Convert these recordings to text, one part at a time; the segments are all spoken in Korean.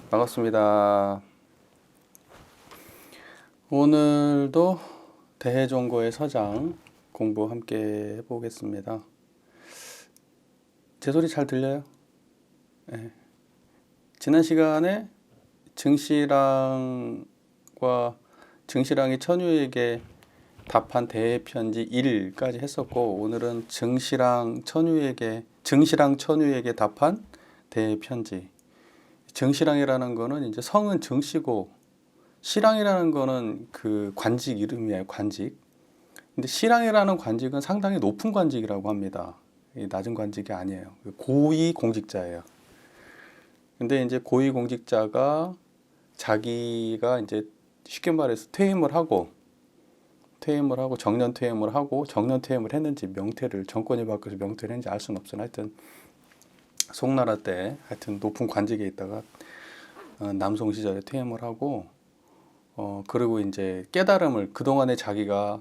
반갑습니다. 오늘도 대해종고의 서장 공부 함께 해보겠습니다. 제 소리 잘 들려요? 네. 지난 시간에 증시랑이 천유에게 답한 대편지 1까지 했었고, 오늘은 증시랑 천유에게 답한 대편지. 증시랑이라는 거는 이제 성은 증시고, 시랑이라는 거는 그 관직 이름이에요, 관직. 근데 시랑이라는 관직은 상당히 높은 관직이라고 합니다. 낮은 관직이 아니에요. 고위 공직자예요. 근데 이제 고위 공직자가 자기가 이제 쉽게 말해서 퇴임을 하고 정년 퇴임을 했는지 정권이 바뀌어서 명퇴를 했는지 알 수는 없어요. 하여튼 송나라 때 하여튼 높은 관직에 있다가 남송 시절에 퇴임을 하고 그리고 이제 깨달음을 그동안에 자기가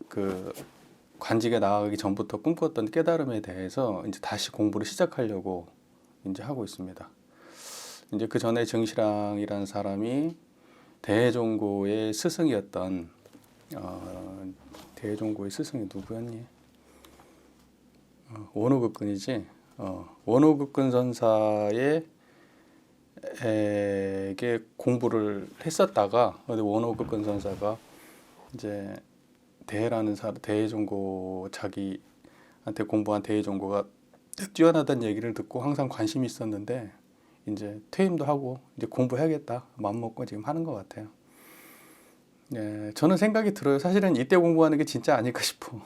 그 관직에 나가기 전부터 꿈꿨던 깨달음에 대해서 이제 다시 공부를 시작하려고 이제 하고 있습니다. 이제 그 전에 정시랑이라는 사람이 대종고의 스승이었던 대종고의 스승이 누구였니? 원호극근이지. 원호극근 선사의 에게 공부를 했었다가 원호극근 선사가 이제 대종고 자기한테 공부한 대종고가 뛰어나다는 얘기를 듣고 항상 관심이 있었는데 이제 퇴임도 하고 이제 공부해야겠다 마음 먹고 지금 하는 것 같아요. 예, 저는 생각이 들어요. 사실은 이때 공부하는 게 진짜 아닐까 싶어.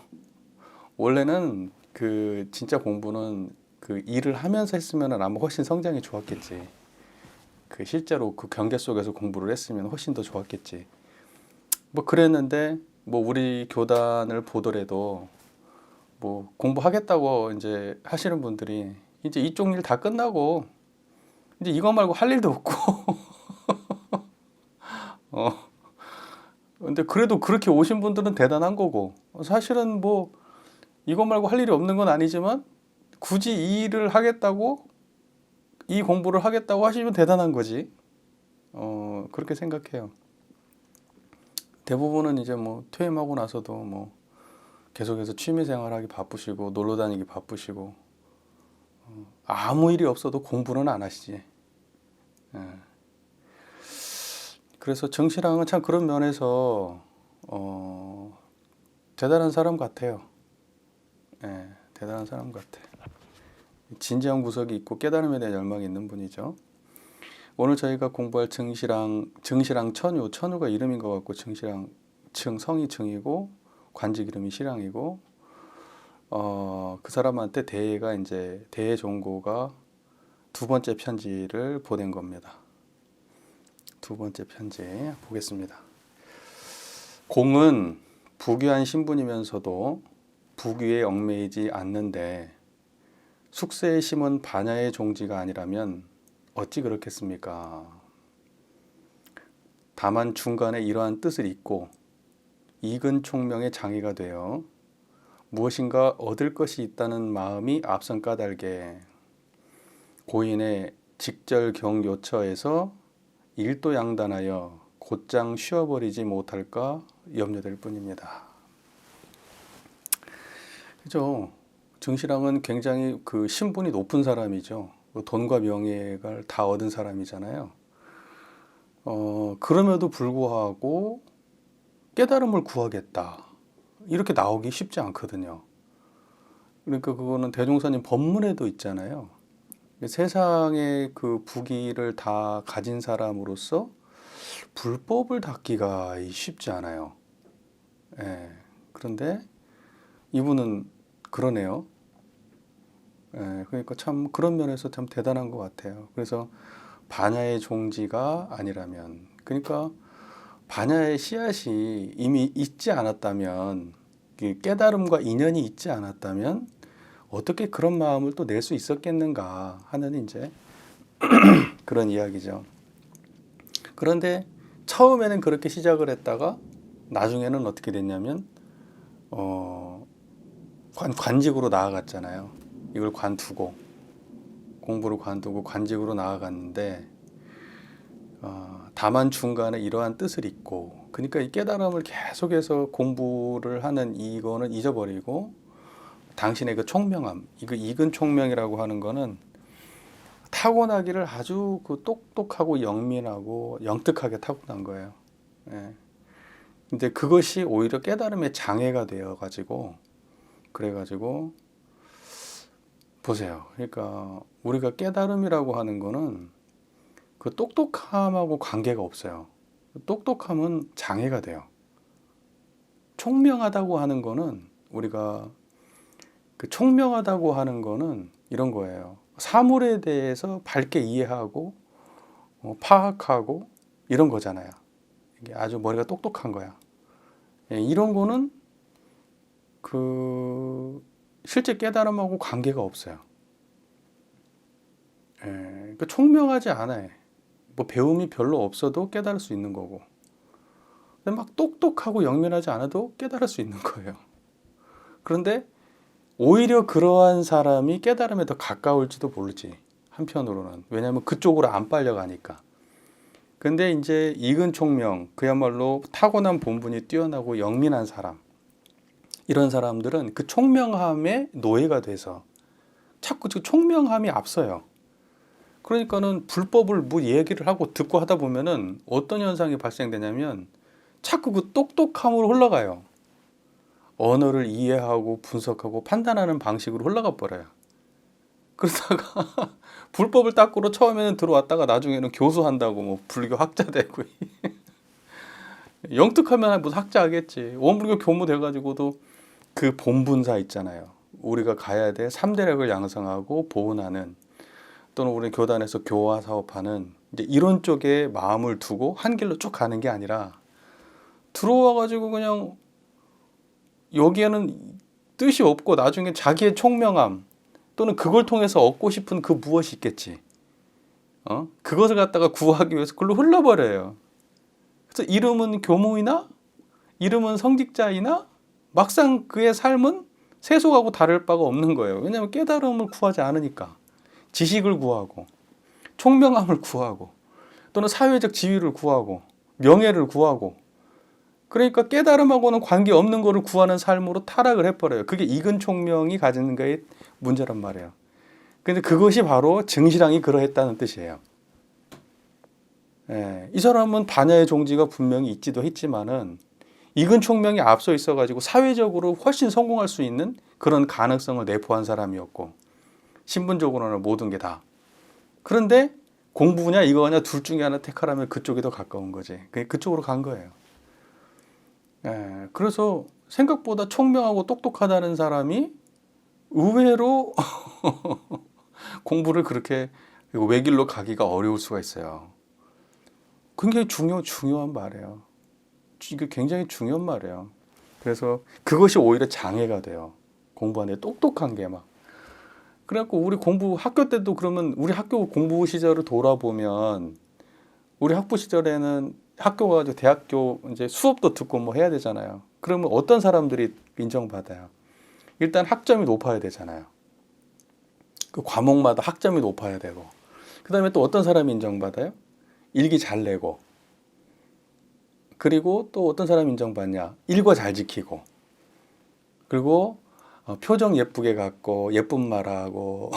원래는 그 진짜 공부는 그 일을 하면서 했으면 아마 훨씬 성장이 좋았겠지. 그 실제로 그 경계 속에서 공부를 했으면 훨씬 더 좋았겠지. 뭐 그랬는데 뭐 우리 교단을 보더라도 뭐 공부하겠다고 이제 하시는 분들이 이제 이쪽 일 다 끝나고 이제 이거 말고 할 일도 없고 근데 그래도 그렇게 오신 분들은 대단한 거고, 사실은 뭐 이거 말고 할 일이 없는 건 아니지만 굳이 이 일을 하겠다고 이 공부를 하겠다고 하시면 대단한 거지. 그렇게 생각해요. 대부분은 이제 뭐 퇴임하고 나서도 뭐 계속해서 취미 생활하기 바쁘시고 놀러 다니기 바쁘시고 아무 일이 없어도 공부는 안 하시지. 예. 그래서 정시랑은 참 그런 면에서 대단한 사람 같아요. 예, 대단한 사람 같아. 진지한 구석이 있고 깨달음에 대한 열망이 있는 분이죠. 오늘 저희가 공부할 정시랑 천유가 이름인 것 같고, 성이 정이고 관직 이름이 시랑이고, 그 사람한테 대종고가 두 번째 편지를 보낸 겁니다. 두 번째 편지 보겠습니다. 공은 부귀한 신분이면서도 부귀에 얽매이지 않는데 숙세에 심은 반야의 종지가 아니라면 어찌 그렇겠습니까? 다만 중간에 이러한 뜻을 잊고 익은 총명의 장애가 되어 무엇인가 얻을 것이 있다는 마음이 앞선 까닭에 고인의 직절경 요처에서 일도양단하여 곧장 쉬어버리지 못할까 염려될 뿐입니다. 그죠? 정시랑은 굉장히 그 신분이 높은 사람이죠. 돈과 명예를 다 얻은 사람이잖아요. 그럼에도 불구하고 깨달음을 구하겠다, 이렇게 나오기 쉽지 않거든요. 그러니까 그거는 대종사님 법문에도 있잖아요. 세상의 그 부귀를 다 가진 사람으로서 불법을 닦기가 쉽지 않아요. 예. 그런데 이분은 그러네요. 예. 그러니까 참 그런 면에서 참 대단한 것 같아요. 그래서 반야의 종지가 아니라면, 그러니까 반야의 씨앗이 이미 있지 않았다면, 깨달음과 인연이 있지 않았다면 어떻게 그런 마음을 또 낼 수 있었겠는가 하는 이제 그런 이야기죠. 그런데 처음에는 그렇게 시작을 했다가 나중에는 어떻게 됐냐면 관직으로 나아갔잖아요. 이걸 관두고. 공부를 관두고 관직으로 나아갔는데 다만 중간에 이러한 뜻을 잊고, 그러니까 이 깨달음을 계속해서 공부를 하는 이거는 잊어버리고, 당신의 그 총명함, 이거 익은 총명이라고 하는 거는 타고나기를 아주 그 똑똑하고 영민하고 영특하게 타고난 거예요. 예. 근데 그것이 오히려 깨달음의 장애가 되어가지고, 그래가지고 보세요. 그러니까 우리가 깨달음이라고 하는 거는 그 똑똑함하고 관계가 없어요. 똑똑함은 장애가 돼요. 총명하다고 하는 거는, 우리가 그 총명하다고 하는 거는 이런 거예요. 사물에 대해서 밝게 이해하고 파악하고 이런 거잖아요. 이게 아주 머리가 똑똑한 거야. 예, 이런 거는 그 실제 깨달음하고 관계가 없어요. 예, 그 총명하지 않아요. 뭐 배움이 별로 없어도 깨달을 수 있는 거고, 근데 막 똑똑하고 영민하지 않아도 깨달을 수 있는 거예요. 그런데 오히려 그러한 사람이 깨달음에 더 가까울지도 모르지, 한편으로는. 왜냐하면 그쪽으로 안 빨려가니까. 근데 이제 익은 총명, 그야말로 타고난 본분이 뛰어나고 영민한 사람, 이런 사람들은 그 총명함의 노예가 돼서 자꾸 그 총명함이 앞서요. 그러니까는 불법을 뭐 얘기를 하고 듣고 하다 보면은 어떤 현상이 발생되냐면 자꾸 그 똑똑함으로 흘러가요. 언어를 이해하고 분석하고 판단하는 방식으로 흘러가 버려요. 그러다가 불법을 닦으러 처음에는 들어왔다가 나중에는 교수한다고 뭐 불교 학자 되고 영특하면 무슨 학자 하겠지. 원불교 교무 돼가지고도 그 본분사 있잖아요. 우리가 가야 돼 3대력을 양성하고 보훈하는, 또는 우리 교단에서 교화 사업하는 이제 이런 쪽에 마음을 두고 한 길로 쭉 가는 게 아니라, 들어와가지고 그냥 여기에는 뜻이 없고 나중에 자기의 총명함 또는 그걸 통해서 얻고 싶은 그 무엇이 있겠지. 그것을 갖다가 구하기 위해서 그걸로 흘러버려요. 그래서 이름은 교무이나 이름은 성직자이나 막상 그의 삶은 세속하고 다를 바가 없는 거예요. 왜냐하면 깨달음을 구하지 않으니까. 지식을 구하고 총명함을 구하고 또는 사회적 지위를 구하고 명예를 구하고, 그러니까 깨달음하고는 관계없는 거를 구하는 삶으로 타락을 해버려요. 그게 익은 총명이 가지는 거의 문제란 말이에요. 근데 그것이 바로 증시랑이 그러했다는 뜻이에요. 예, 이 사람은 반야의 종지가 분명히 있지도 했지만은 익은 총명이 앞서 있어가지고 사회적으로 훨씬 성공할 수 있는 그런 가능성을 내포한 사람이었고, 신분적으로는 모든 게 다. 그런데 공부냐 이거냐 둘 중에 하나 택하라면 그쪽이 더 가까운 거지. 그쪽으로 간 거예요. 예, 그래서 생각보다 총명하고 똑똑하다는 사람이 의외로 공부를 그렇게 외길로 가기가 어려울 수가 있어요. 굉장히 중요한 말이에요. 이게 굉장히 중요한 말이에요. 그래서 그것이 오히려 장애가 돼요. 공부하는데 똑똑한 게 막. 그래갖고 우리 공부 학교 때도, 그러면 우리 학교 공부 시절을 돌아보면 우리 학부 시절에는 학교 가서 대학교 이제 수업도 듣고 뭐 해야 되잖아요. 그러면 어떤 사람들이 인정받아요? 일단 학점이 높아야 되잖아요. 그 과목마다 학점이 높아야 되고, 그 다음에 또 어떤 사람이 인정받아요? 일기 잘 내고, 그리고 또 어떤 사람이 인정받냐? 일과 잘 지키고, 그리고 표정 예쁘게 갖고 예쁜 말하고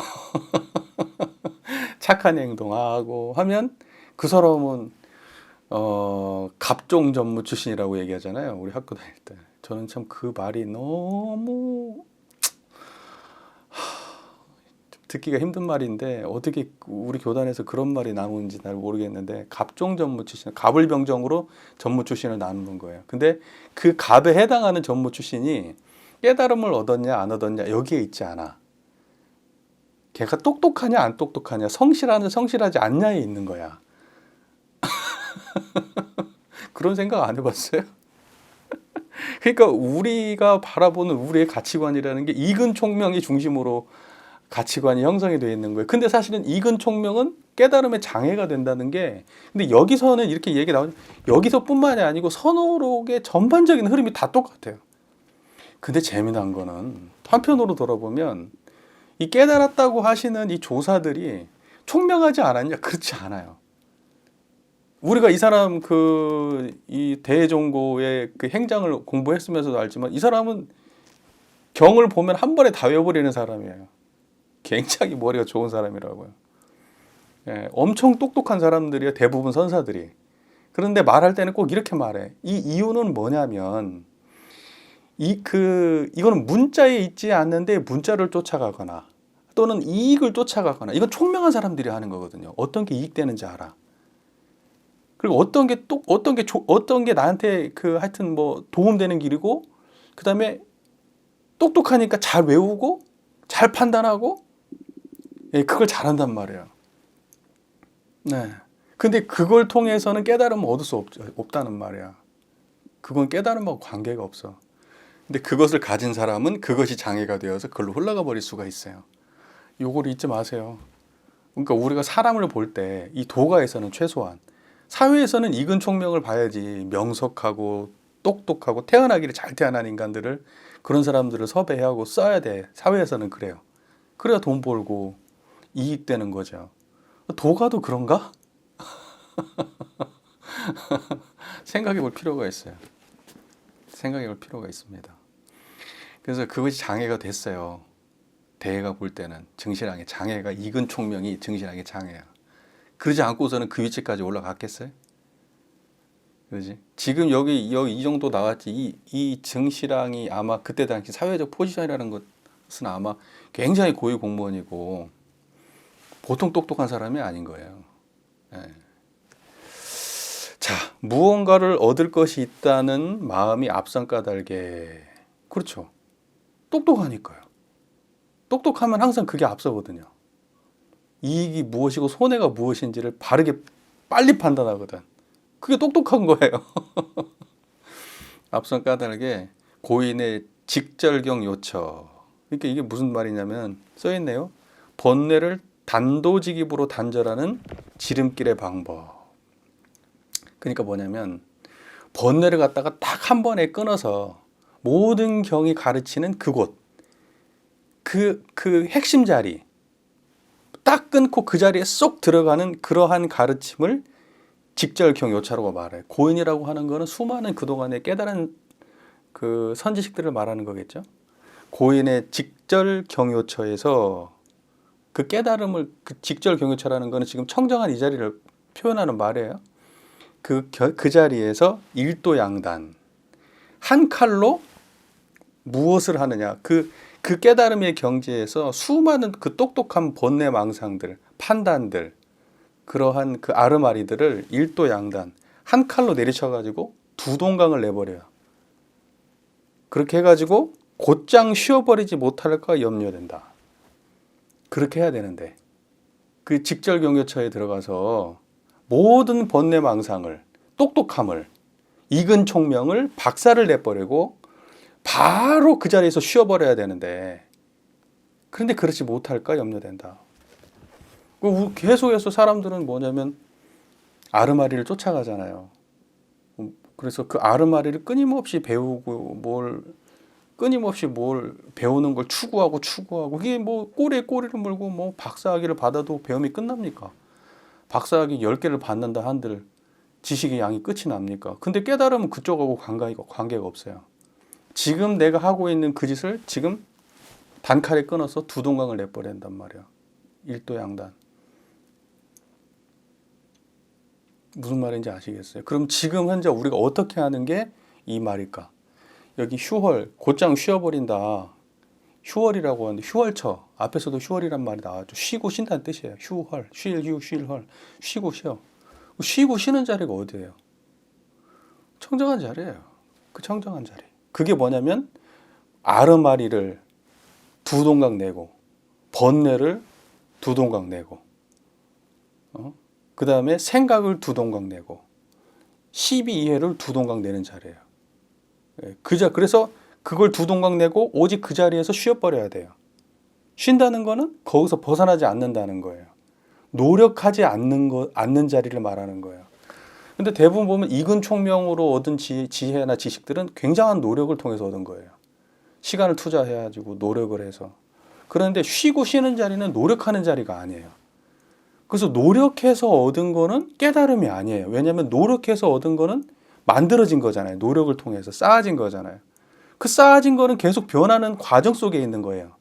착한 행동하고 하면 그 사람은 갑종 전무 출신이라고 얘기하잖아요. 우리 학교 다닐 때. 저는 참 그 말이 너무 듣기가 힘든 말인데 어떻게 우리 교단에서 그런 말이 나오는지 잘 모르겠는데, 갑종 전무 출신, 갑을 병정으로 전무 출신을 나누는 거예요. 근데 그 갑에 해당하는 전무 출신이 깨달음을 얻었냐 안 얻었냐 여기에 있지 않아. 걔가 똑똑하냐 안 똑똑하냐, 성실하냐 성실하지 않냐에 있는 거야. 그런 생각 안 해봤어요? 그러니까 우리가 바라보는 우리의 가치관이라는 게 익은 총명이 중심으로 가치관이 형성이 되어 있는 거예요. 근데 사실은 익은 총명은 깨달음의 장애가 된다는 게, 근데 여기서는 이렇게 얘기 나오죠. 여기서뿐만이 아니고 선어록의 전반적인 흐름이 다 똑같아요. 근데 재미난 거는 한편으로 돌아보면 이 깨달았다고 하시는 이 조사들이 총명하지 않았냐? 그렇지 않아요. 우리가 이 사람 이 대종고의 그 행장을 공부했으면서도 알지만 이 사람은 경을 보면 한 번에 다 외워버리는 사람이에요. 굉장히 머리가 좋은 사람이라고요. 예, 엄청 똑똑한 사람들이에요. 대부분 선사들이. 그런데 말할 때는 꼭 이렇게 말해. 이 이유는 뭐냐면 이거는 문자에 있지 않는데 문자를 쫓아가거나 또는 이익을 쫓아가거나 이건 총명한 사람들이 하는 거거든요. 어떤 게 이익되는지 알아. 그리고 어떤 게 나한테 하여튼 뭐 도움되는 길이고 그다음에 똑똑하니까 잘 외우고 잘 판단하고 예, 그걸 잘한단 말이에요. 네. 근데 그걸 통해서는 깨달음을 얻을 수 없다는 말이야. 그건 깨달음하고 관계가 없어. 근데 그것을 가진 사람은 그것이 장애가 되어서 그걸로 흘러가 버릴 수가 있어요. 요걸 잊지 마세요. 그러니까 우리가 사람을 볼 때 이 도가에서는 최소한 사회에서는 이근 총명을 봐야지 명석하고 똑똑하고 태어나기를 잘 태어난 인간들을 그런 사람들을 섭외해야 하고 써야 돼. 사회에서는 그래요. 그래야 돈 벌고 이익되는 거죠. 도가도 그런가? 생각해 볼 필요가 있어요. 생각해 볼 필요가 있습니다. 그래서 그것이 장애가 됐어요. 대해가 볼 때는 정신학의 장애가 이근 총명이 정신학의 장애야. 그러지 않고서는 그 위치까지 올라갔겠어요? 그렇지? 지금 여기 이 정도 나왔지. 이 정신학이 아마 그때 당시 사회적 포지션이라는 것은 아마 굉장히 고위 공무원이고 보통 똑똑한 사람이 아닌 거예요. 예. 자, 무언가를 얻을 것이 있다는 마음이 앞선 까닭에 그렇죠. 똑똑하니까요. 똑똑하면 항상 그게 앞서거든요. 이익이 무엇이고 손해가 무엇인지를 바르게 빨리 판단하거든. 그게 똑똑한 거예요. 앞선 까닭에 고인의 직절경 요처. 그러니까 이게 무슨 말이냐면 써있네요. 번뇌를 단도직입으로 단절하는 지름길의 방법. 그러니까 뭐냐면 번뇌를 갖다가 딱 한 번에 끊어서 모든 경이 가르치는 그곳, 그 핵심 자리 딱 끊고 그 자리에 쏙 들어가는 그러한 가르침을 직절경요차라고 말해요. 고인이라고 하는 거는 수많은 그동안의 깨달은 그 선지식들을 말하는 거겠죠. 고인의 직절경요처에서 그 깨달음을 그 직절경요처라는 거는 지금 청정한 이 자리를 표현하는 말이에요. 그 자리에서 일도양단 한 칼로 무엇을 하느냐 그 깨달음의 경지에서 수많은 그 똑똑한 번뇌 망상들 판단들 그러한 그 아르마리들을 일도양단 한 칼로 내리쳐가지고 두 동강을 내버려요. 그렇게 해가지고 곧장 쉬어버리지 못할까 염려된다. 그렇게 해야 되는데 그 직절경요처에 들어가서 모든 번뇌 망상을 똑똑함을 이근 총명을 박살을 내버리고 바로 그 자리에서 쉬어버려야 되는데 그런데 그렇지 못할까 염려된다. 계속해서 사람들은 뭐냐면 아르마리를 쫓아가잖아요. 그래서 그 아르마리를 끊임없이 배우고 끊임없이 뭘 배우는 걸 추구하고 그게 뭐 꼬리에 꼬리를 물고 뭐 박사학위를 받아도 배움이 끝납니까? 박사학위 10개를 받는다 한들 지식의 양이 끝이 납니까? 근데 깨달으면 그쪽하고 관계가 없어요. 지금 내가 하고 있는 그 짓을 지금 단칼에 끊어서 두 동강을 내버린단 말이야. 일도양단. 무슨 말인지 아시겠어요? 그럼 지금 현재 우리가 어떻게 하는 게 이 말일까? 여기 휴월, 곧장 쉬어버린다. 휴월이라고 하는데 휴월처. 앞에서도 휴월이란 말이 나왔죠. 쉬고 쉰다는 뜻이에요. 휴월, 쉴헐. 쉬고 쉬어. 쉬고 쉬는 자리가 어디예요? 청정한 자리예요. 그 청정한 자리. 그게 뭐냐면 아르마리를 두 동강 내고 번뇌를 두 동강 내고 그 다음에 생각을 두 동강 내고 12이해를 두 동강 내는 자리예요. 그래서 그걸 두 동강 내고 오직 그 자리에서 쉬어버려야 돼요. 쉰다는 거는 거기서 벗어나지 않는다는 거예요. 노력하지 않는 자리를 말하는 거예요. 근데 대부분 보면 이근 총명으로 얻은 지혜나 지식들은 굉장한 노력을 통해서 얻은 거예요. 시간을 투자해가지고 노력을 해서. 그런데 쉬고 쉬는 자리는 노력하는 자리가 아니에요. 그래서 노력해서 얻은 거는 깨달음이 아니에요. 왜냐하면 노력해서 얻은 거는 만들어진 거잖아요. 노력을 통해서 쌓아진 거잖아요. 그 쌓아진 거는 계속 변하는 과정 속에 있는 거예요.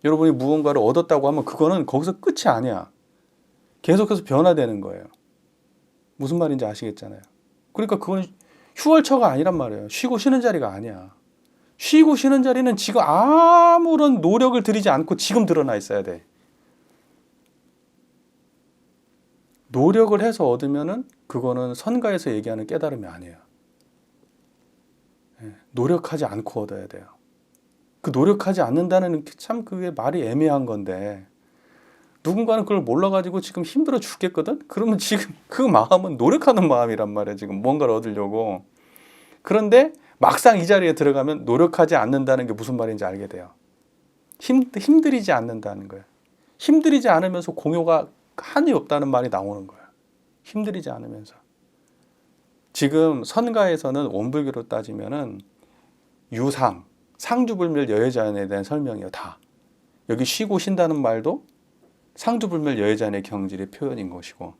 여러분이 무언가를 얻었다고 하면 그거는 거기서 끝이 아니야. 계속해서 변화되는 거예요. 무슨 말인지 아시겠잖아요. 그러니까 그건 휴월처가 아니란 말이에요. 쉬고 쉬는 자리가 아니야. 쉬고 쉬는 자리는 지금 아무런 노력을 들이지 않고 지금 드러나 있어야 돼. 노력을 해서 얻으면은 그거는 선가에서 얘기하는 깨달음이 아니에요. 노력하지 않고 얻어야 돼요. 그 노력하지 않는다는 참 그게 말이 애매한 건데 누군가는 그걸 몰라가지고 지금 힘들어 죽겠거든? 그러면 지금 그 마음은 노력하는 마음이란 말이에요. 지금 뭔가를 얻으려고. 그런데 막상 이 자리에 들어가면 노력하지 않는다는 게 무슨 말인지 알게 돼요. 힘들이지 않는다는 거예요. 힘들이지 않으면서 공효가 한이 없다는 말이 나오는 거예요. 힘들이지 않으면서. 지금 선가에서는 원불교로 따지면은 유상, 상주불멸 여여자연에 대한 설명이에요. 다. 여기 쉬고 쉰다는 말도 상주불멸 여여자연의 경질의 표현인 것이고,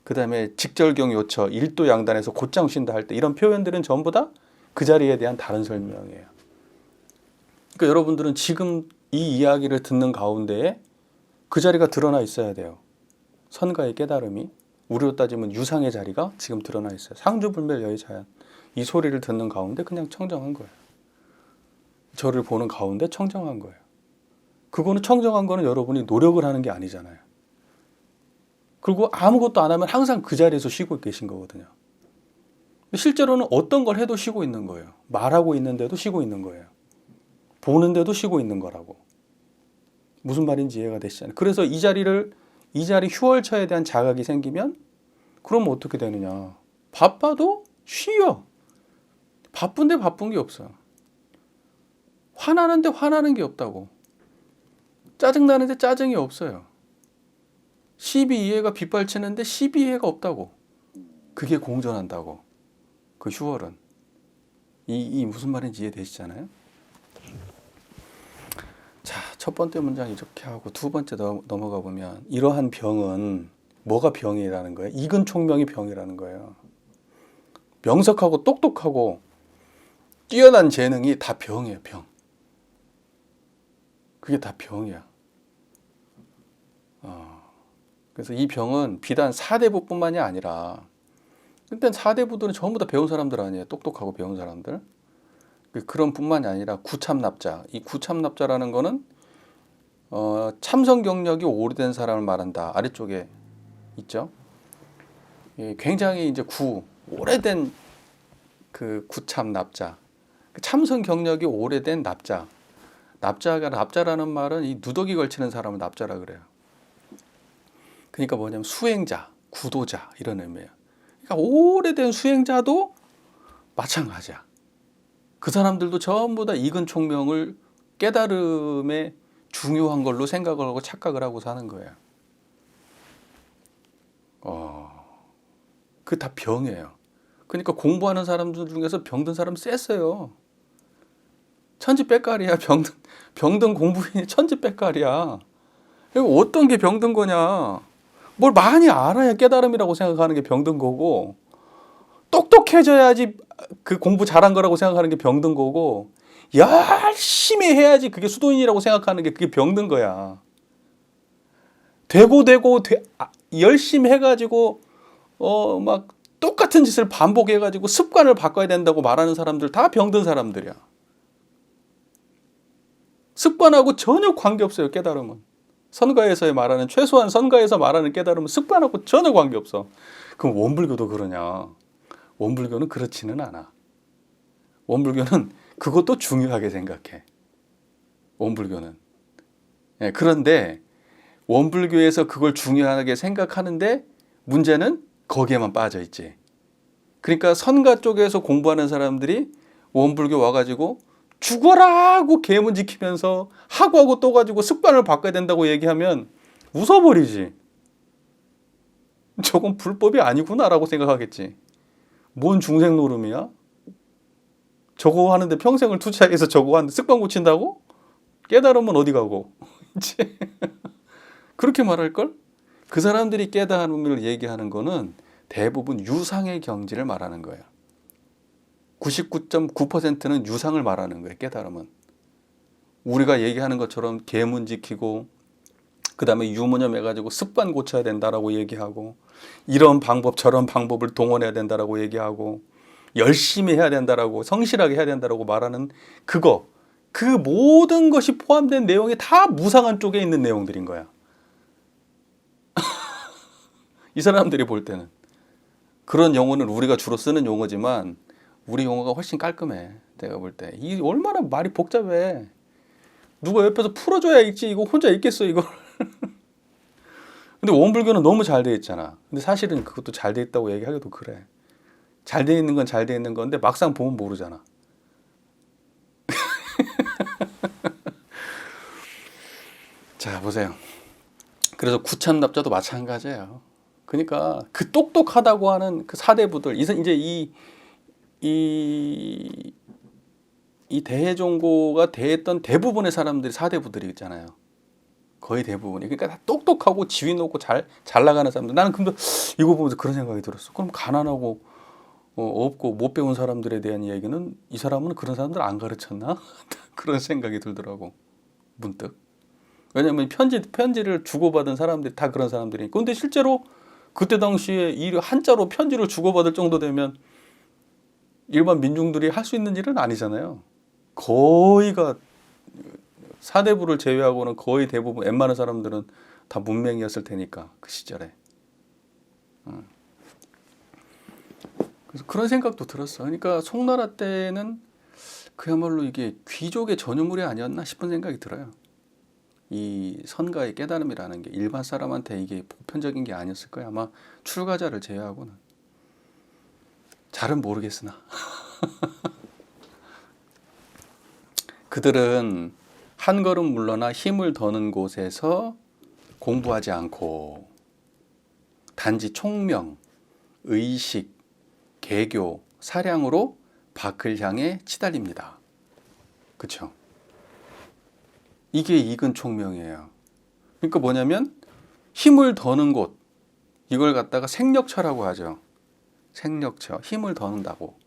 그 다음에 직절경 요처, 일도 양단에서 곧장 쉰다 할 때 이런 표현들은 전부 다 그 자리에 대한 다른 설명이에요. 그러니까 여러분들은 지금 이 이야기를 듣는 가운데에 그 자리가 드러나 있어야 돼요. 선가의 깨달음이. 우리로 따지면 유상의 자리가 지금 드러나 있어요. 상주불멸 여여자연. 이 소리를 듣는 가운데 그냥 청정한 거예요. 저를 보는 가운데 청정한 거예요. 그거는 청정한 거는 여러분이 노력을 하는 게 아니잖아요. 그리고 아무것도 안 하면 항상 그 자리에서 쉬고 계신 거거든요. 실제로는 어떤 걸 해도 쉬고 있는 거예요. 말하고 있는데도 쉬고 있는 거예요. 보는데도 쉬고 있는 거라고. 무슨 말인지 이해가 되시잖아요. 그래서 이 자리 휴월처에 대한 자각이 생기면 그럼 어떻게 되느냐. 바빠도 쉬어. 바쁜데 바쁜 게 없어요. 화나는데 화나는 게 없다고. 짜증나는데 짜증이 없어요. 시비 이해가 빗발치는데 시비 이해가 없다고. 그게 공존한다고. 그 휴월은. 이 무슨 말인지 이해되시잖아요? 자, 첫 번째 문장 이렇게 하고 두 번째 넘어가 보면 이러한 병은 뭐가 병이라는 거예요? 익은 총명이 병이라는 거예요. 명석하고 똑똑하고 뛰어난 재능이 다 병이에요. 병. 그게 다 병이야. 그래서 이 병은 비단 사대부뿐만이 아니라, 일단 사대부들은 전부 다 배운 사람들 아니에요. 똑똑하고 배운 사람들. 그런 뿐만이 아니라 구참납자. 이 구참납자라는 거는 참선 경력이 오래된 사람을 말한다. 아래쪽에 있죠. 굉장히 이제 오래된 그 구참납자. 참선 경력이 오래된 납자. 납자라는 말은 이 누더기 걸치는 사람을 납자라 그래요. 그러니까 뭐냐면 수행자, 구도자 이런 의미예요. 그러니까 오래된 수행자도 마찬가지야. 그 사람들도 전부 다 익은 총명을 깨달음에 중요한 걸로 생각을 하고 착각을 하고 사는 거예요. 그게 다 병이에요. 그러니까 공부하는 사람들 중에서 병든 사람 쎄어요. 천지백갈이야. 병든 공부인이 천지백갈이야. 어떤 게 병든 거냐. 뭘 많이 알아야 깨달음이라고 생각하는 게 병든 거고, 똑똑해져야지 그 공부 잘한 거라고 생각하는 게 병든 거고, 열심히 해야지 그게 수도인이라고 생각하는 게 그게 병든 거야. 열심히 해가지고 막 똑같은 짓을 반복해가지고 습관을 바꿔야 된다고 말하는 사람들 다 병든 사람들이야. 습관하고 전혀 관계없어요. 깨달음은. 선가에서 말하는, 최소한 선가에서 말하는 깨달음은 습관하고 전혀 관계없어. 그럼 원불교도 그러냐? 원불교는 그렇지는 않아. 원불교는 그것도 중요하게 생각해. 원불교는. 그런데 원불교에서 그걸 중요하게 생각하는데 문제는 거기에만 빠져 있지. 그러니까 선가 쪽에서 공부하는 사람들이 원불교 와가지고 죽어라 하고 계문 지키면서 하고 또 가지고 습관을 바꿔야 된다고 얘기하면 웃어버리지. 저건 불법이 아니구나라고 생각하겠지. 뭔 중생 노름이야? 저거 하는데 평생을 투자해서 저거 하는데 습관 고친다고? 깨달으면 어디 가고. 이제 그렇게 말할걸? 그 사람들이 깨달음을 얘기하는 거는 대부분 유상의 경지를 말하는 거예요. 99.9%는 유상을 말하는 거예요. 깨달음은. 우리가 얘기하는 것처럼 계문 지키고 그 다음에 유무념해가지고 습관 고쳐야 된다라고 얘기하고 이런 방법 저런 방법을 동원해야 된다라고 얘기하고 열심히 해야 된다라고 성실하게 해야 된다라고 말하는 그거, 그 모든 것이 포함된 내용이 다 무상한 쪽에 있는 내용들인 거야. 이 사람들이 볼 때는. 그런 용어는 우리가 주로 쓰는 용어지만 우리 용어가 훨씬 깔끔해. 내가 볼 때. 이 얼마나 말이 복잡해. 누가 옆에서 풀어줘야 읽지 이거 혼자 읽겠어 이걸. 근데 원불교는 너무 잘 돼 있잖아. 근데 사실은 그것도 잘 돼 있다고 얘기하기도 그래. 잘 돼 있는 건 잘 돼 있는 건데 막상 보면 모르잖아. 자 보세요. 그래서 구참납자도 마찬가지예요. 그러니까 그 똑똑하다고 하는 그 사대부들 이제 이 대종고가 대했던 대부분의 사람들이 사대부들이 있잖아요. 거의 대부분이. 그러니까 다 똑똑하고 지위 높고 잘 나가는 사람들. 나는 근데 이거 보면서 그런 생각이 들었어. 그럼 가난하고 없고 못 배운 사람들에 대한 이야기는 이 사람은 그런 사람들 안 가르쳤나? 그런 생각이 들더라고. 문득. 왜냐면 편지를 주고받은 사람들이 다 그런 사람들이니까. 근데 실제로 그때 당시에 이 한자로 편지를 주고받을 정도 되면 일반 민중들이 할 수 있는 일은 아니잖아요. 거의가 사대부를 제외하고는 거의 대부분 웬만한 사람들은 다 문맹이었을 테니까 그 시절에. 그래서 그런 생각도 들었어. 그러니까 송나라 때는 그야말로 이게 귀족의 전유물이 아니었나 싶은 생각이 들어요. 이 선가의 깨달음이라는 게 일반 사람한테 이게 보편적인 게 아니었을 거야. 아마 출가자를 제외하고는. 잘은 모르겠으나. 그들은 한 걸음 물러나 힘을 더는 곳에서 공부하지 않고 단지 총명, 의식, 개교, 사량으로 밖을 향해 치달립니다. 그렇죠? 이게 익은 총명이에요. 그러니까 뭐냐면 힘을 더는 곳, 이걸 갖다가 생력처라고 하죠. 생력처, 힘을 더는다고.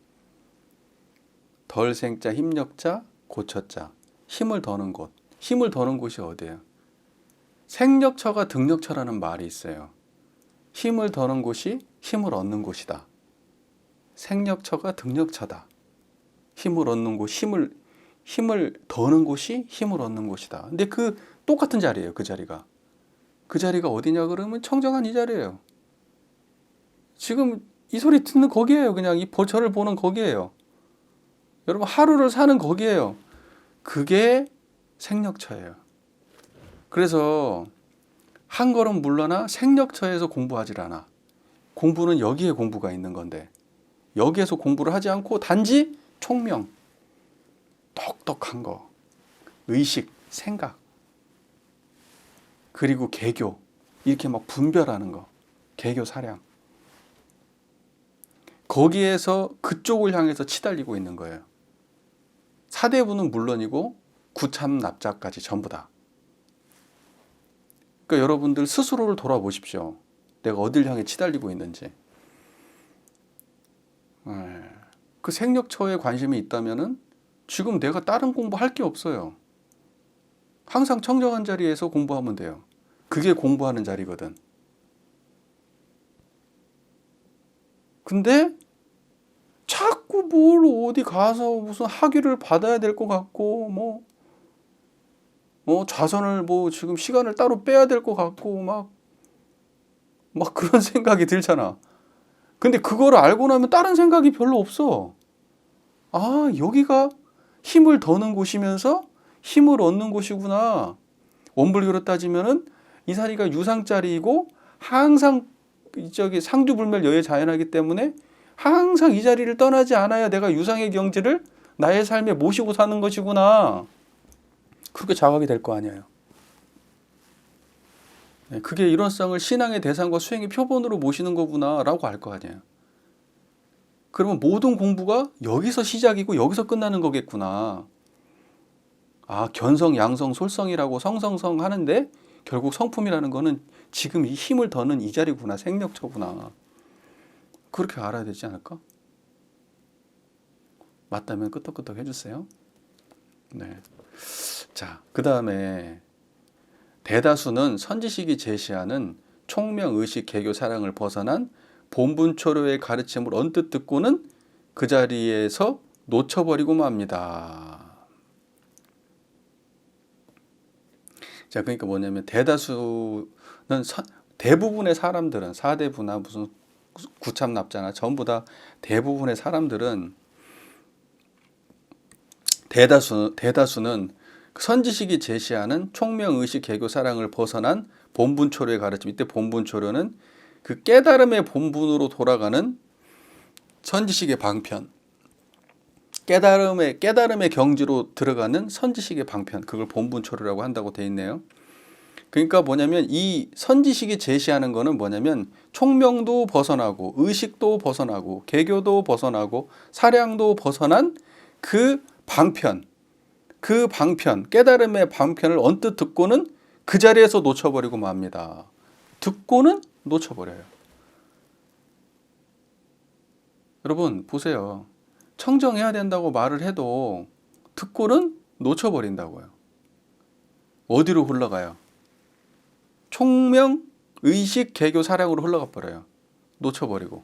덜 생자, 힘력자, 고처자. 힘을 더는 곳. 힘을 더는 곳이 어디예요? 생력처가 등력처라는 말이 있어요. 힘을 더는 곳이 힘을 얻는 곳이다. 생력처가 등력처다. 힘을 얻는 곳, 힘을 더는 곳이 힘을 얻는 곳이다. 근데 그 똑같은 자리예요. 그 자리가. 그 자리가 어디냐 그러면 청정한 이 자리예요. 지금 이 소리 듣는 거기에요. 그냥 이 저를 보는 거기에요. 여러분 하루를 사는 거기에요. 그게 생력처예요. 그래서 한 걸음 물러나 생력처에서 공부하질 않아. 공부는 여기에 공부가 있는 건데 여기에서 공부를 하지 않고 단지 총명, 똑똑한 거, 의식, 생각, 그리고 개교, 이렇게 막 분별하는 거, 개교 사량. 거기에서 그쪽을 향해서 치달리고 있는 거예요. 사대부는 물론이고 구참납자까지 전부 다. 그러니까 여러분들 스스로를 돌아보십시오. 내가 어딜 향해 치달리고 있는지. 그 생력처에 관심이 있다면은 지금 내가 다른 공부할 게 없어요. 항상 청정한 자리에서 공부하면 돼요. 그게 공부하는 자리거든. 근데 자꾸 뭘 어디 가서 무슨 학위를 받아야 될 것 같고 좌선을 지금 시간을 따로 빼야 될 것 같고 막 그런 생각이 들잖아. 근데 그거를 알고 나면 다른 생각이 별로 없어. 아, 여기가 힘을 더는 곳이면서 힘을 얻는 곳이구나. 원불교로 따지면은 이 자리가 유상자리이고 항상 상주불멸 여의 자연하기 때문에 항상 이 자리를 떠나지 않아야 내가 유상의 경지를 나의 삶에 모시고 사는 것이구나. 그렇게 자각이 될 거 아니에요. 그게 일원성을 신앙의 대상과 수행의 표본으로 모시는 거구나 라고 알 거 아니에요. 그러면 모든 공부가 여기서 시작이고 여기서 끝나는 거겠구나. 견성, 양성, 솔성이라고 성성성 하는데 결국 성품이라는 거는 지금 이 힘을 더는 이 자리구나, 생력처구나. 그렇게 알아야 되지 않을까? 맞다면 끄떡끄떡 해주세요. 네. 자, 그 다음에 대다수는 선지식이 제시하는 총명, 의식, 개교, 사랑을 벗어난 본분초료의 가르침을 언뜻 듣고는 그 자리에서 놓쳐버리고 맙니다. 자, 그러니까 뭐냐면 대다수는 대부분의 사람들은 사대부나 무슨 구참납자나 전부 다 대부분의 사람들은 대다수는 선지식이 제시하는 총명, 의식, 개교, 사랑을 벗어난 본분초료의 가르침. 이때 본분초료는 그 깨달음의 본분으로 돌아가는 선지식의 방편, 깨달음의 경지로 들어가는 선지식의 방편, 그걸 본분초료라고 한다고 돼 있네요. 그러니까 뭐냐면 이 선지식이 제시하는 거는 뭐냐면 총명도 벗어나고 의식도 벗어나고 개교도 벗어나고 사량도 벗어난 그 방편, 깨달음의 방편을 언뜻 듣고는 그 자리에서 놓쳐버리고 맙니다. 듣고는 놓쳐버려요. 여러분 보세요. 청정해야 된다고 말을 해도 듣고는 놓쳐버린다고요. 어디로 흘러가요? 총명, 의식, 개교, 사량으로 흘러가 버려요. 놓쳐버리고.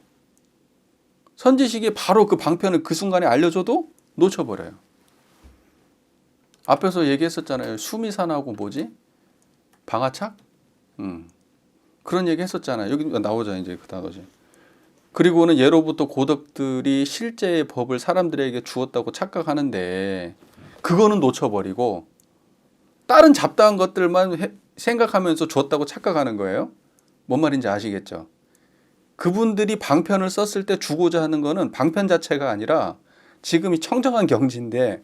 선지식이 바로 그 방편을 그 순간에 알려줘도 놓쳐버려요. 앞에서 얘기했었잖아요. 수미산하고 뭐지? 방아착? 그런 얘기 했었잖아요. 여기 나오죠. 이제 그 단어지. 그리고는 예로부터 고덕들이 실제의 법을 사람들에게 주었다고 착각하는데 그거는 놓쳐버리고 다른 잡다한 것들만 생각하면서 줬다고 착각하는 거예요. 뭔 말인지 아시겠죠? 그분들이 방편을 썼을 때 주고자 하는 거는 방편 자체가 아니라 지금 이 청정한 경지인데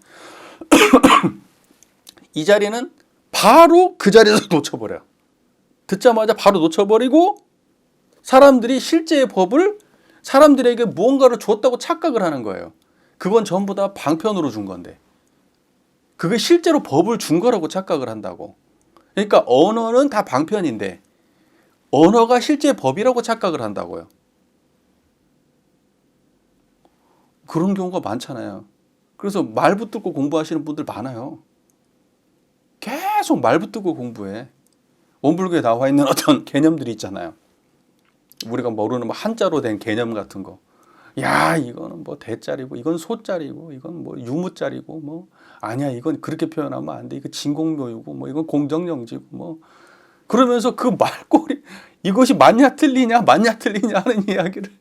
이 자리는 바로 그 자리에서 놓쳐버려요. 듣자마자 바로 놓쳐버리고 사람들이 실제의 법을 사람들에게 무언가를 줬다고 착각을 하는 거예요. 그건 전부 다 방편으로 준 건데 그게 실제로 법을 준 거라고 착각을 한다고. 그러니까 언어는 다 방편인데 언어가 실제 법이라고 착각을 한다고요. 그런 경우가 많잖아요. 그래서 말 붙들고 공부하시는 분들 많아요. 계속 말 붙들고 공부해. 원불교에 나와 있는 어떤 개념들이 있잖아요. 우리가 모르는 뭐 한자로 된 개념 같은 거. 야, 이거는 뭐 대자리고, 이건 소자리고, 이건 뭐 유무자리고, 뭐 아니야, 이건 그렇게 표현하면 안 돼. 이거 진공묘유고, 뭐 이건 공정영지고, 뭐 그러면서 그 말꼬리 이것이 맞냐 틀리냐 하는 이야기를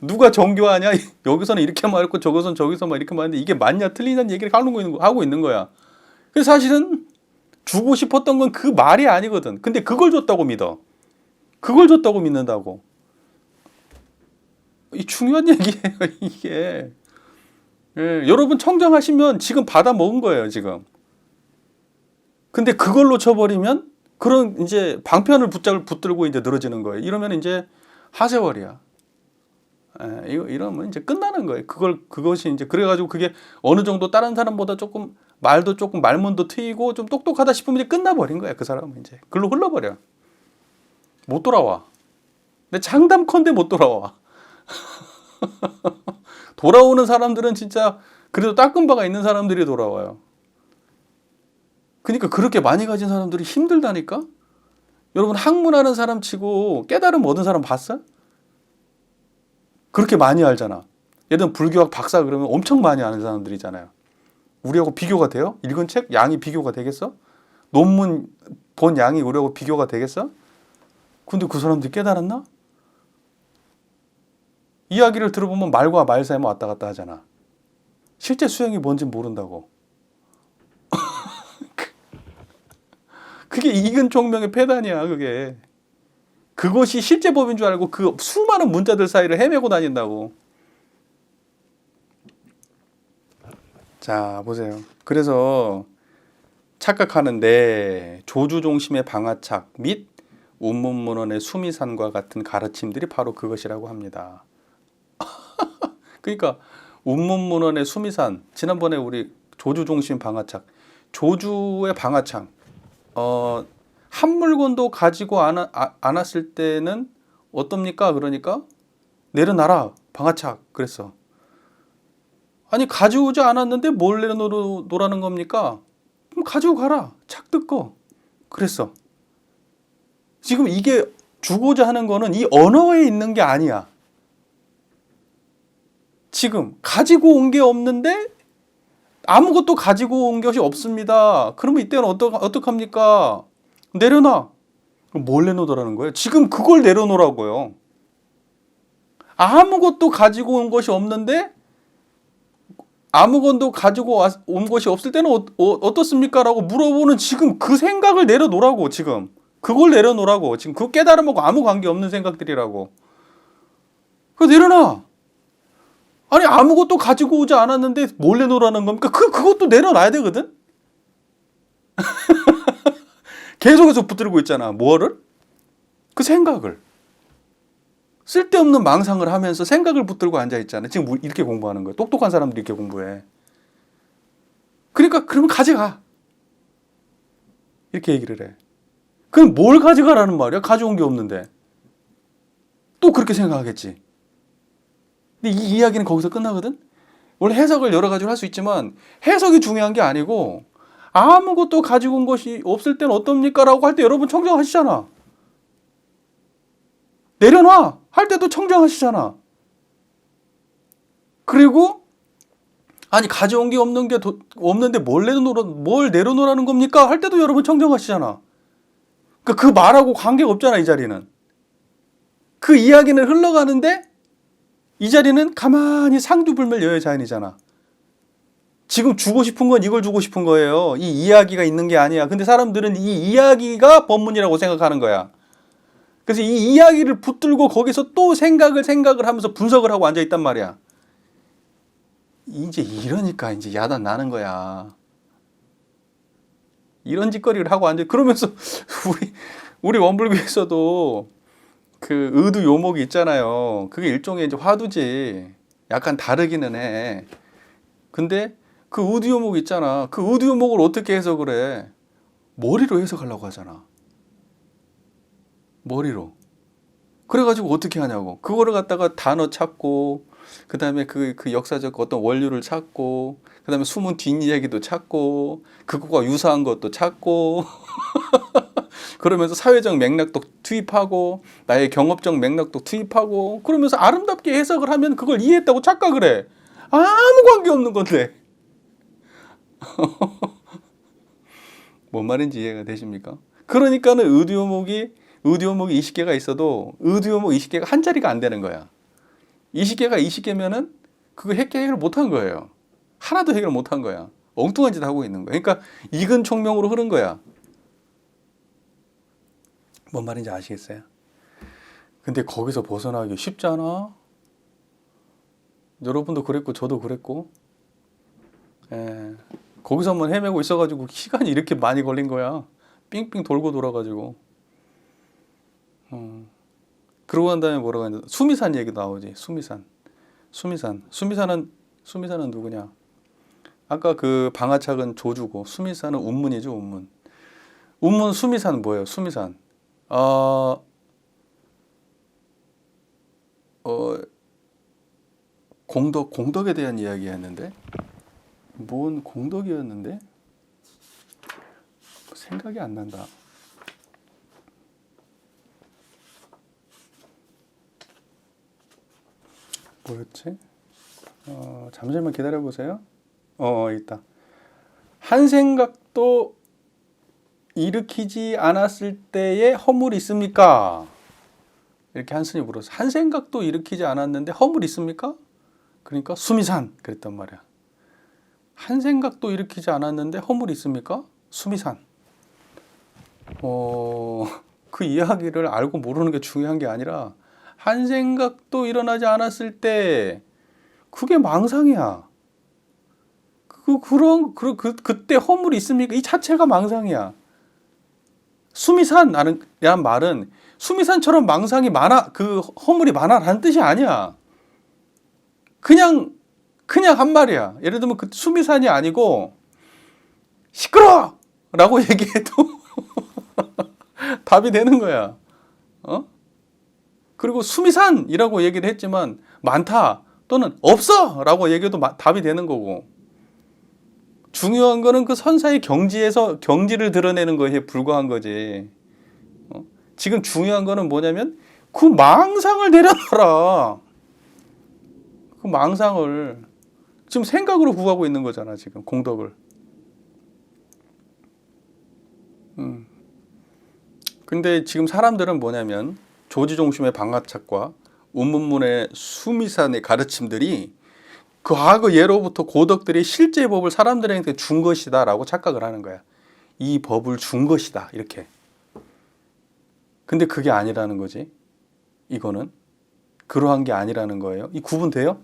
누가 정교하냐? 여기서는 이렇게 말했고 저기서는 저기서 막 이렇게 말했는데 이게 맞냐 틀리냐는 얘기를 하고 있는 거야. 그래서 사실은 주고 싶었던 건 그 말이 아니거든. 근데 그걸 줬다고 믿어. 그걸 줬다고 믿는다고. 이 중요한 얘기예요, 이게. 예, 여러분 청정하시면 지금 받아 먹은 거예요, 지금. 근데 그걸 놓쳐버리면 그런 이제 방편을 붙들고 이제 늘어지는 거예요. 이러면 이제 하세월이야. 예, 이러면 이제 끝나는 거예요. 그것이 이제 그래가지고 그게 어느 정도 다른 사람보다 조금 말도 조금 말문도 트이고 좀 똑똑하다 싶으면 이제 끝나버린 거야. 그 사람은 이제 글로 흘러버려. 못 돌아와. 근데 장담컨대 못 돌아와. 돌아오는 사람들은 진짜 그래도 닦은 바가 있는 사람들이 돌아와요. 그러니까 그렇게 많이 가진 사람들이 힘들다니까? 여러분 학문하는 사람 치고 깨달음 얻은 사람 봤어? 그렇게 많이 알잖아. 예를 들면 불교학 박사 그러면 엄청 많이 아는 사람들이잖아요. 우리하고 비교가 돼요? 읽은 책 양이 비교가 되겠어? 논문 본 양이 우리하고 비교가 되겠어? 근데 그 사람들이 깨달았나? 이야기를 들어보면 말과 말 사이만 왔다 갔다 하잖아. 실제 수행이 뭔지 모른다고. 그게 이근 총명의 폐단이야, 그게. 그것이 실제 법인 줄 알고 그 수많은 문자들 사이를 헤매고 다닌다고. 자, 보세요. 그래서 착각하는데 조주종심의 방아착 및 운문문헌의 수미산과 같은 가르침들이 바로 그것이라고 합니다. 그러니까 운문문헌의 수미산, 지난번에 우리 조주종심 방아착, 조주의 방아창. 한 물건도 가지고 않았을 때는 어떻습니까? 그러니까 내려놔라 방아착 그랬어. 아니 가지고 오지 않았는데 뭘 내려놓으라는 겁니까? 그럼 가지고 가라 착 뜯고 그랬어. 지금 이게 주고자 하는 거는 이 언어에 있는 게 아니야. 지금 가지고 온 게 없는데 아무것도 가지고 온 것이 없습니다. 그러면 이때는 어떡합니까? 내려놔. 그럼 뭘 내놓으라는 거예요? 지금 그걸 내려놓으라고요. 아무것도 가지고 온 것이 없는데 아무것도 가지고 온 것이 없을 때는 어떻습니까? 라고 물어보는 지금 그 생각을 내려놓으라고. 지금 그걸 내려놓으라고. 지금 그 깨달음하고 아무 관계없는 생각들이라고. 그거 내려놔. 아니 아무것도 가지고 오지 않았는데 뭘 내놓으라는 겁니까? 그것도 내려놔야 되거든. 계속해서 붙들고 있잖아. 뭐를? 그 생각을. 쓸데없는 망상을 하면서 생각을 붙들고 앉아있잖아. 지금 이렇게 공부하는 거야. 똑똑한 사람들이 이렇게 공부해. 그러니까 그러면 가져가. 이렇게 얘기를 해. 그럼 뭘 가져가라는 말이야? 가져온 게 없는데. 또 그렇게 생각하겠지. 근데 이 이야기는 거기서 끝나거든? 원래 해석을 여러 가지로 할 수 있지만 해석이 중요한 게 아니고 아무것도 가지고 온 것이 없을 때는 어떻습니까? 라고 할 때 여러분 청정하시잖아. 내려놔! 할 때도 청정하시잖아. 그리고 아니 가져온 게 없는데 뭘 내려놓으라는 겁니까? 할 때도 여러분 청정하시잖아. 그러니까 그 말하고 관계가 없잖아. 이 자리는. 그 이야기는 흘러가는데 이 자리는 가만히 상주불멸 여여자연이잖아. 지금 주고 싶은 건 이걸 주고 싶은 거예요. 이 이야기가 있는 게 아니야. 근데 사람들은 이 이야기가 법문이라고 생각하는 거야. 그래서 이 이야기를 붙들고 거기서 또 생각을 하면서 분석을 하고 앉아있단 말이야. 이제 이러니까 이제 야단 나는 거야. 이런 짓거리를 하고 앉아. 그러면서 우리 원불교에서도 그 의두 요목이 있잖아요. 그게 일종의 이제 화두지. 약간 다르기는 해. 근데 그 의두 요목 있잖아. 그 의두 요목을 어떻게 해석을 해? 머리로 해석하려고 하잖아. 머리로. 그래가지고 어떻게 하냐고. 그거를 갖다가 단어 찾고, 그 다음에 그 역사적 어떤 원류를 찾고, 그 다음에 숨은 뒷이야기도 찾고, 그거가 유사한 것도 찾고, 그러면서 사회적 맥락도 투입하고, 나의 경업적 맥락도 투입하고, 그러면서 아름답게 해석을 하면 그걸 이해했다고 착각을 해. 아무 관계 없는 건데. 뭔 말인지 이해가 되십니까? 그러니까는 의두요목이 20개가 있어도 의두요목 20개가 한 자리가 안 되는 거야. 20개가 20개면은 그거 해결을 못한 거예요. 하나도 해결 못한 거야. 엉뚱한 짓 하고 있는 거야. 그러니까 익은 총명으로 흐른 거야. 뭔 말인지 아시겠어요? 근데 거기서 벗어나기 쉽잖아. 여러분도 그랬고 저도 그랬고. 거기서만 헤매고 있어가지고 시간이 이렇게 많이 걸린 거야. 삥삥 돌고 돌아가지고. 그러고 난 다음에 뭐라고 하냐. 수미산 얘기 나오지. 수미산은 누구냐. 아까 그 방아착은 조주고 수미산은 운문이죠. 운문 수미산 뭐예요? 수미산. 공덕에 대한 이야기였는데 뭔 공덕이었는데 생각이 안 난다. 뭐였지? 잠시만 기다려 보세요. 있다. 한 생각도 일으키지 않았을 때에 허물이 있습니까? 이렇게 한스님이 물었어. 한 생각도 일으키지 않았는데 허물이 있습니까? 그러니까 수미산 그랬단 말이야. 한 생각도 일으키지 않았는데 허물이 있습니까? 수미산. 그 이야기를 알고 모르는 게 중요한 게 아니라 한 생각도 일어나지 않았을 때 그게 망상이야. 그때 허물이 있습니까? 이 자체가 망상이야. 수미산이라는 말은 수미산처럼 망상이 많아, 그 허물이 많아라는 뜻이 아니야. 그냥 한 말이야. 예를 들면 그 수미산이 아니고 시끄러! 라고 얘기해도 답이 되는 거야. 그리고 수미산이라고 얘기를 했지만 많다 또는 없어! 라고 얘기해도 답이 되는 거고. 중요한 거는 그 선사의 경지에서 경지를 드러내는 것에 불과한 거지. 지금 중요한 거는 뭐냐면 그 망상을 내려놔라. 그 망상을 지금 생각으로 구하고 있는 거잖아. 지금 공덕을. 근데 지금 사람들은 뭐냐면 조지종심의 방아착과 운문문의 수미산의 가르침들이 그 과거 예로부터 고덕들이 실제 법을 사람들에게 준 것이다 라고 착각을 하는 거야. 이 법을 준 것이다 이렇게. 근데 그게 아니라는 거지. 이거는 그러한 게 아니라는 거예요. 이 구분돼요?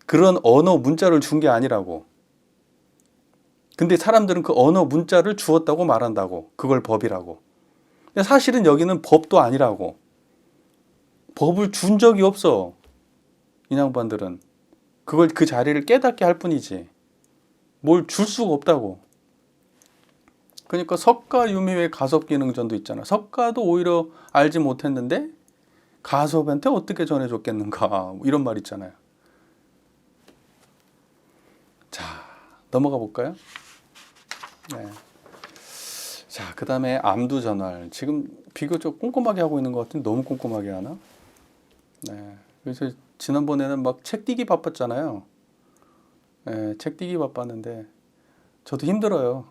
그런 언어 문자를 준 게 아니라고. 근데 사람들은 그 언어 문자를 주었다고 말한다고. 그걸 법이라고. 근데 사실은 여기는 법도 아니라고. 법을 준 적이 없어. 이 양반들은. 그걸 그 자리를 깨닫게 할 뿐이지. 뭘 줄 수가 없다고. 그러니까 석가 유미의 가섭기능전도 있잖아. 석가도 오히려 알지 못했는데 가섭한테 어떻게 전해줬겠는가. 뭐 이런 말 있잖아요. 자, 넘어가 볼까요? 네. 자, 그 다음에 암두전활. 지금 비교적 꼼꼼하게 하고 있는 것 같은데 너무 꼼꼼하게 하나? 네. 그래서 지난번에는 막 책 띄기 바빴잖아요. 네, 책 띄기 바빴는데 저도 힘들어요.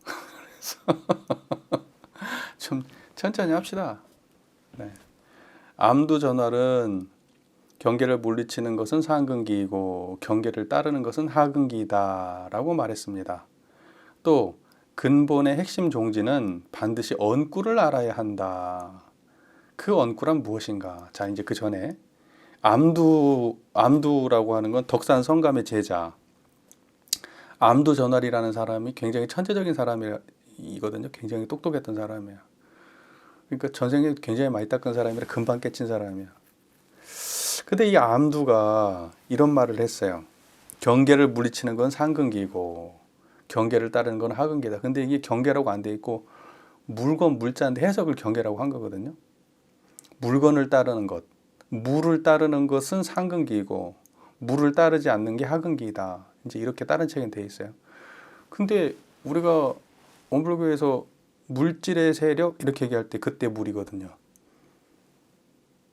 그래서 좀 천천히 합시다. 네. 암두전활은 경계를 물리치는 것은 상근기이고 경계를 따르는 것은 하근기이다 라고 말했습니다. 또 근본의 핵심 종지는 반드시 언구를 알아야 한다. 그 언구란 무엇인가? 자, 이제 그 전에 암두라고 하는 건 덕산 성감의 제자. 암두전활이라는 사람이 굉장히 천재적인 사람이거든요. 굉장히 똑똑했던 사람이야. 그러니까 전생에 굉장히 많이 닦은 사람이라 금방 깨친 사람이야. 근데 이 암두가 이런 말을 했어요. 경계를 물리치는 건 상근기고 경계를 따르는 건 하근기다. 근데 이게 경계라고 안 돼 있고 물건 물자인데 해석을 경계라고 한 거거든요. 물건을 따르는 것, 물을 따르는 것은 상근기이고 물을 따르지 않는 게 하근기이다. 이제 이렇게 다른 책엔 돼 있어요. 근데 우리가 원불교에서 물질의 세력 이렇게 얘기할 때 그때 물이거든요.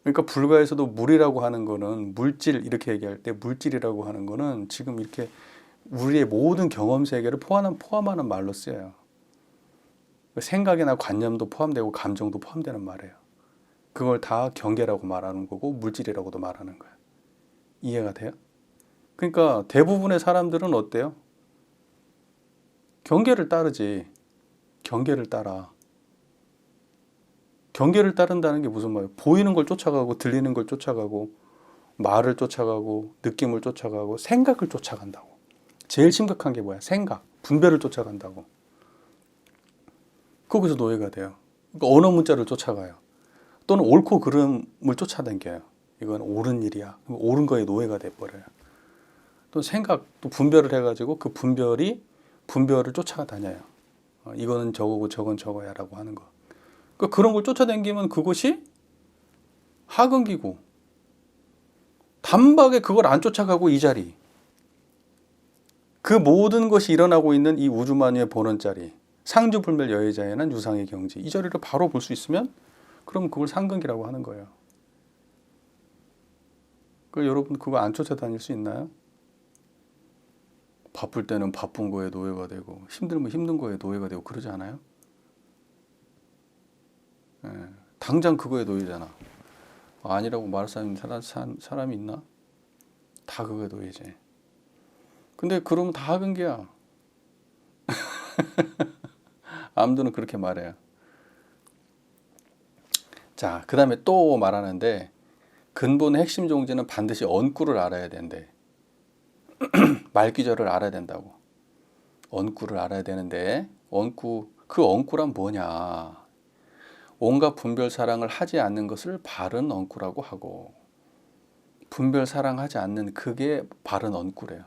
그러니까 불가에서도 물이라고 하는 거는 물질 이렇게 얘기할 때 물질이라고 하는 거는 지금 이렇게 우리의 모든 경험 세계를 포함하는 말로 쓰여요. 생각이나 관념도 포함되고 감정도 포함되는 말이에요. 그걸 다 경계라고 말하는 거고 물질이라고도 말하는 거예요. 이해가 돼요? 그러니까 대부분의 사람들은 어때요? 경계를 따르지. 경계를 따라. 경계를 따른다는 게 무슨 말이에요? 보이는 걸 쫓아가고 들리는 걸 쫓아가고 말을 쫓아가고 느낌을 쫓아가고 생각을 쫓아간다고. 제일 심각한 게 뭐야? 생각, 분별을 쫓아간다고. 거기서 노예가 돼요. 그러니까 언어 문자를 쫓아가요. 또는 옳고 그름을 쫓아다녀요. 이건 옳은 일이야. 옳은 거에 노예가 돼버려요. 또 생각, 또 분별을 해가지고 그 분별을 쫓아다녀요. 이거는 저거고 저건 저거야 라고 하는 거. 그러니까 그런 걸 쫓아다니면 그것이 하근기고 단박에 그걸 안 쫓아가고 이 자리. 그 모든 것이 일어나고 있는 이 우주만유의 본원자리. 상주불멸 여의자에는 유상의 경지. 이 자리를 바로 볼 수 있으면 그럼 그걸 상근기라고 하는 거예요. 그 여러분 그거 안 쫓아다닐 수 있나요? 바쁠 때는 바쁜 거에 노예가 되고 힘들면 힘든 거에 노예가 되고 그러지 않아요? 예, 당장 그거에 노예잖아. 아니라고 말할 사람이 있나? 다 그거에 노예지. 근데 그러면 다 하근기야. 암두는 그렇게 말해요. 자, 그 다음에 또 말하는데 근본의 핵심 종지는 반드시 언구를 알아야 된대. 말귀절을 알아야 된다고. 언구를 알아야 되는데 그 언구란 뭐냐? 온갖 분별 사랑을 하지 않는 것을 바른 언구라고 하고 분별 사랑하지 않는 그게 바른 언구래요.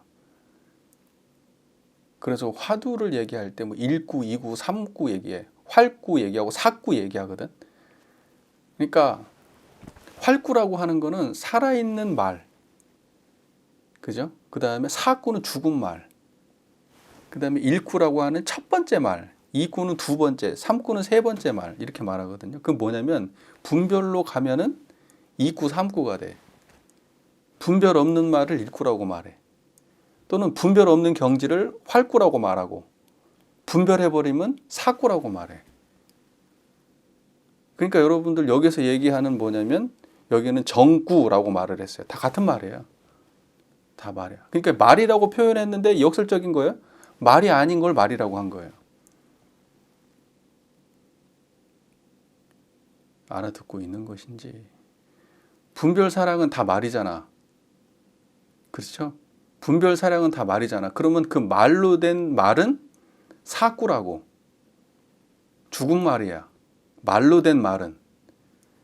그래서 화두를 얘기할 때 뭐 1구, 2구, 3구 얘기해. 활구 얘기하고 사구 얘기하거든. 그러니까 활구라고 하는 거는 살아있는 말. 그죠? 그 다음에 사구는 죽은 말. 그 다음에 1구라고 하는 첫 번째 말. 2구는 두 번째, 3구는 세 번째 말. 이렇게 말하거든요. 그 뭐냐면 분별로 가면은 2구, 3구가 돼. 분별 없는 말을 1구라고 말해. 또는 분별 없는 경지를 활구라고 말하고 분별해버리면 사구라고 말해. 그러니까 여러분들 여기서 얘기하는 뭐냐면 여기는 정구라고 말을 했어요. 다 같은 말이에요. 다 말이야. 그러니까 말이라고 표현했는데 역설적인 거예요. 말이 아닌 걸 말이라고 한 거예요. 알아듣고 있는 것인지. 분별사랑은 다 말이잖아. 그렇죠? 분별사랑은 다 말이잖아. 그러면 그 말로 된 말은 사구라고. 죽은 말이야. 말로 된 말은.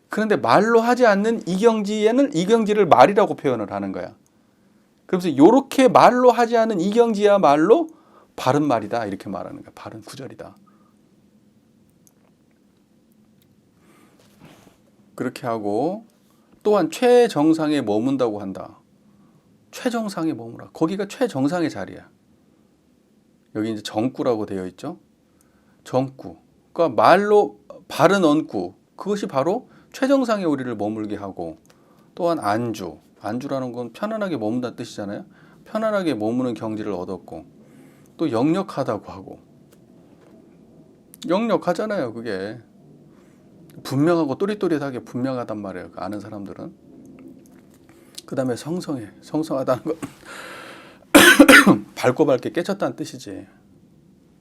그런데 말로 하지 않는 이경지에는 이경지를 말이라고 표현을 하는 거야. 그래서 이렇게 말로 하지 않은 이경지야말로 바른 말이다. 이렇게 말하는 거야. 바른 구절이다. 그렇게 하고 또한 최정상에 머문다고 한다. 최정상에 머무라. 거기가 최정상의 자리야. 여기 이제 정구라고 되어 있죠. 정구. 그러니까 말로 바른 언구. 그것이 바로 최정상에 우리를 머물게 하고 또한 안주. 안주라는 건 편안하게 머문다는 뜻이잖아요. 편안하게 머무는 경지를 얻었고 또 역력하다고 하고 역력하잖아요. 그게 분명하고 또릿또릿하게 분명하단 말이에요. 아는 사람들은. 그 다음에 성성해. 성성하다는 건 밝고 밝게 깨쳤다는 뜻이지.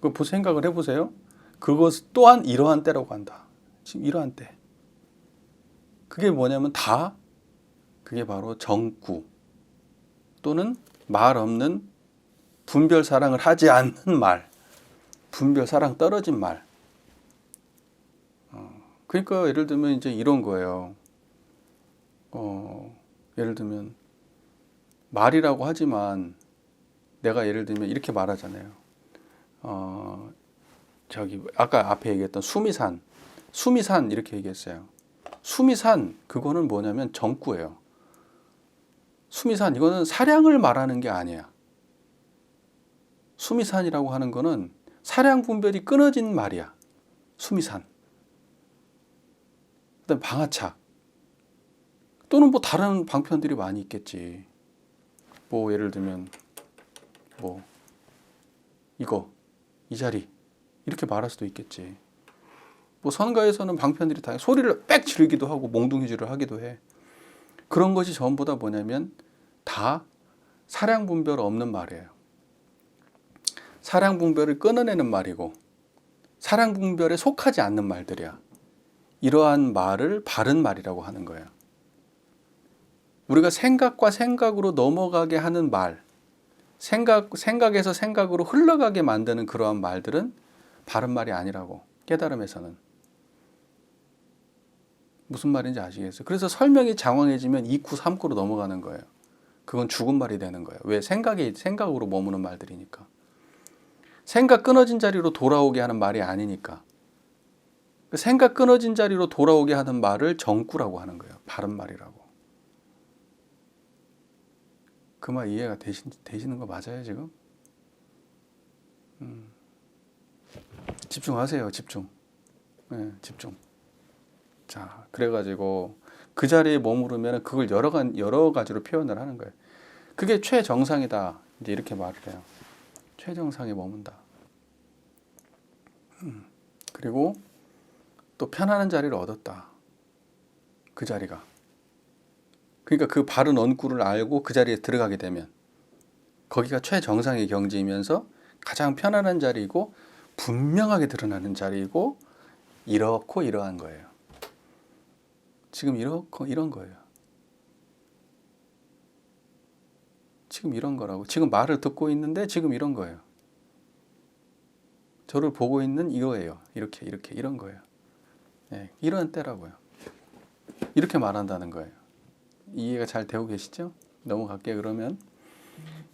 그 생각을 해보세요. 그것 또한 이러한 때라고 한다. 지금 이러한 때. 그게 뭐냐면 다 그게 바로 정구 또는 말 없는 분별 사랑을 하지 않는 말. 분별 사랑 떨어진 말. 그러니까 예를 들면 이제 이런 거예요. 예를 들면 말이라고 하지만 내가 예를 들면 이렇게 말하잖아요. 저기 아까 앞에 얘기했던 수미산, 수미산 이렇게 얘기했어요. 수미산 그거는 뭐냐면 정구예요. 수미산 이거는 사량을 말하는 게 아니야. 수미산이라고 하는 거는 사량 분별이 끊어진 말이야. 수미산. 그다음 방아착. 또는 뭐 다른 방편들이 많이 있겠지. 뭐 예를 들면 뭐 이거 이 자리 이렇게 말할 수도 있겠지. 뭐 선가에서는 방편들이 다 소리를 빽 지르기도 하고 몽둥이질을 하기도 해. 그런 것이 전부 다 뭐냐면 다 사량 분별 없는 말이에요. 사량 분별을 끊어내는 말이고 사량 분별에 속하지 않는 말들이야. 이러한 말을 바른 말이라고 하는 거예요. 우리가 생각과 생각으로 넘어가게 하는 말, 생각에서 생각으로 흘러가게 만드는 그러한 말들은 바른 말이 아니라고. 깨달음에서는. 무슨 말인지 아시겠어요? 그래서 설명이 장황해지면 2구, 3구로 넘어가는 거예요. 그건 죽은 말이 되는 거예요. 왜? 생각으로 머무는 말들이니까. 생각 끊어진 자리로 돌아오게 하는 말이 아니니까. 생각 끊어진 자리로 돌아오게 하는 말을 정구라고 하는 거예요. 바른 말이라고. 그 말 이해가 되시는 거 맞아요, 지금? 집중하세요, 집중. 네, 집중. 자, 그래가지고 그 자리에 머무르면 그걸 여러 가지로 표현을 하는 거예요. 그게 최정상이다. 이제 이렇게 말을 해요. 최정상에 머문다. 그리고 또 편안한 자리를 얻었다. 그 자리가. 그러니까 그 바른 언구를 알고 그 자리에 들어가게 되면 거기가 최정상의 경지이면서 가장 편안한 자리이고 분명하게 드러나는 자리이고 이렇고 이러한 거예요. 지금 이런 거예요. 지금 이런 거라고. 지금 말을 듣고 있는데 지금 이런 거예요. 저를 보고 있는 이거예요. 이렇게 이런 거예요. 네, 이런 때라고요. 이렇게 말한다는 거예요. 이해가 잘 되고 계시죠? 넘어갈게요. 그러면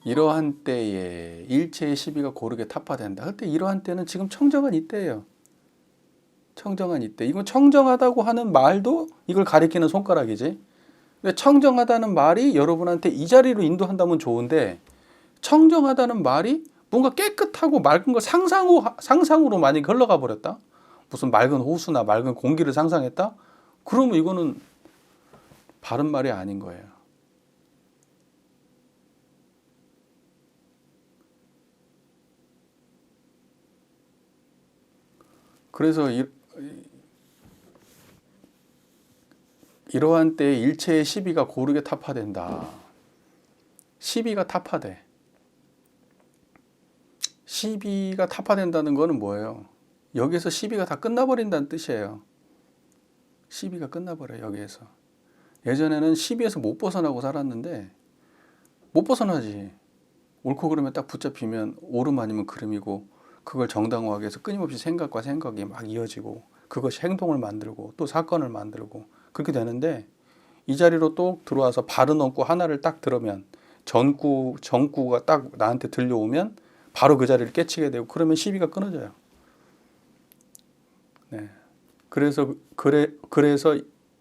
이러한 때에 일체의 시비가 고르게 타파된다. 그때 이러한 때는 지금 청정한 이때예요. 청정한 이때. 이건 청정하다고 하는 말도 이걸 가리키는 손가락이지. 근데 청정하다는 말이 여러분한테 이 자리로 인도한다면 좋은데, 청정하다는 말이 뭔가 깨끗하고 맑은 걸 상상으로 많이 흘러가 버렸다. 무슨 맑은 호수나 맑은 공기를 상상했다? 그러면 이거는 바른 말이 아닌 거예요. 그래서 이러한 때에 일체의 시비가 고르게 타파된다. 시비가 타파돼. 시비가 타파된다는 거는 뭐예요? 여기에서 시비가 다 끝나버린다는 뜻이에요. 시비가 끝나버려요, 여기에서. 예전에는 시비에서 못 벗어나고 살았는데 못 벗어나지. 옳고 그름에 딱 붙잡히면 옳음 아니면 그름이고, 그걸 정당화하기 위해서 끊임없이 생각과 생각이 막 이어지고, 그것이 행동을 만들고 또 사건을 만들고 그렇게 되는데, 이 자리로 또 들어와서 바른 언구 하나를 딱 들으면, 정구가 딱 나한테 들려오면 바로 그 자리를 깨치게 되고, 그러면 시비가 끊어져요. 네. 그래서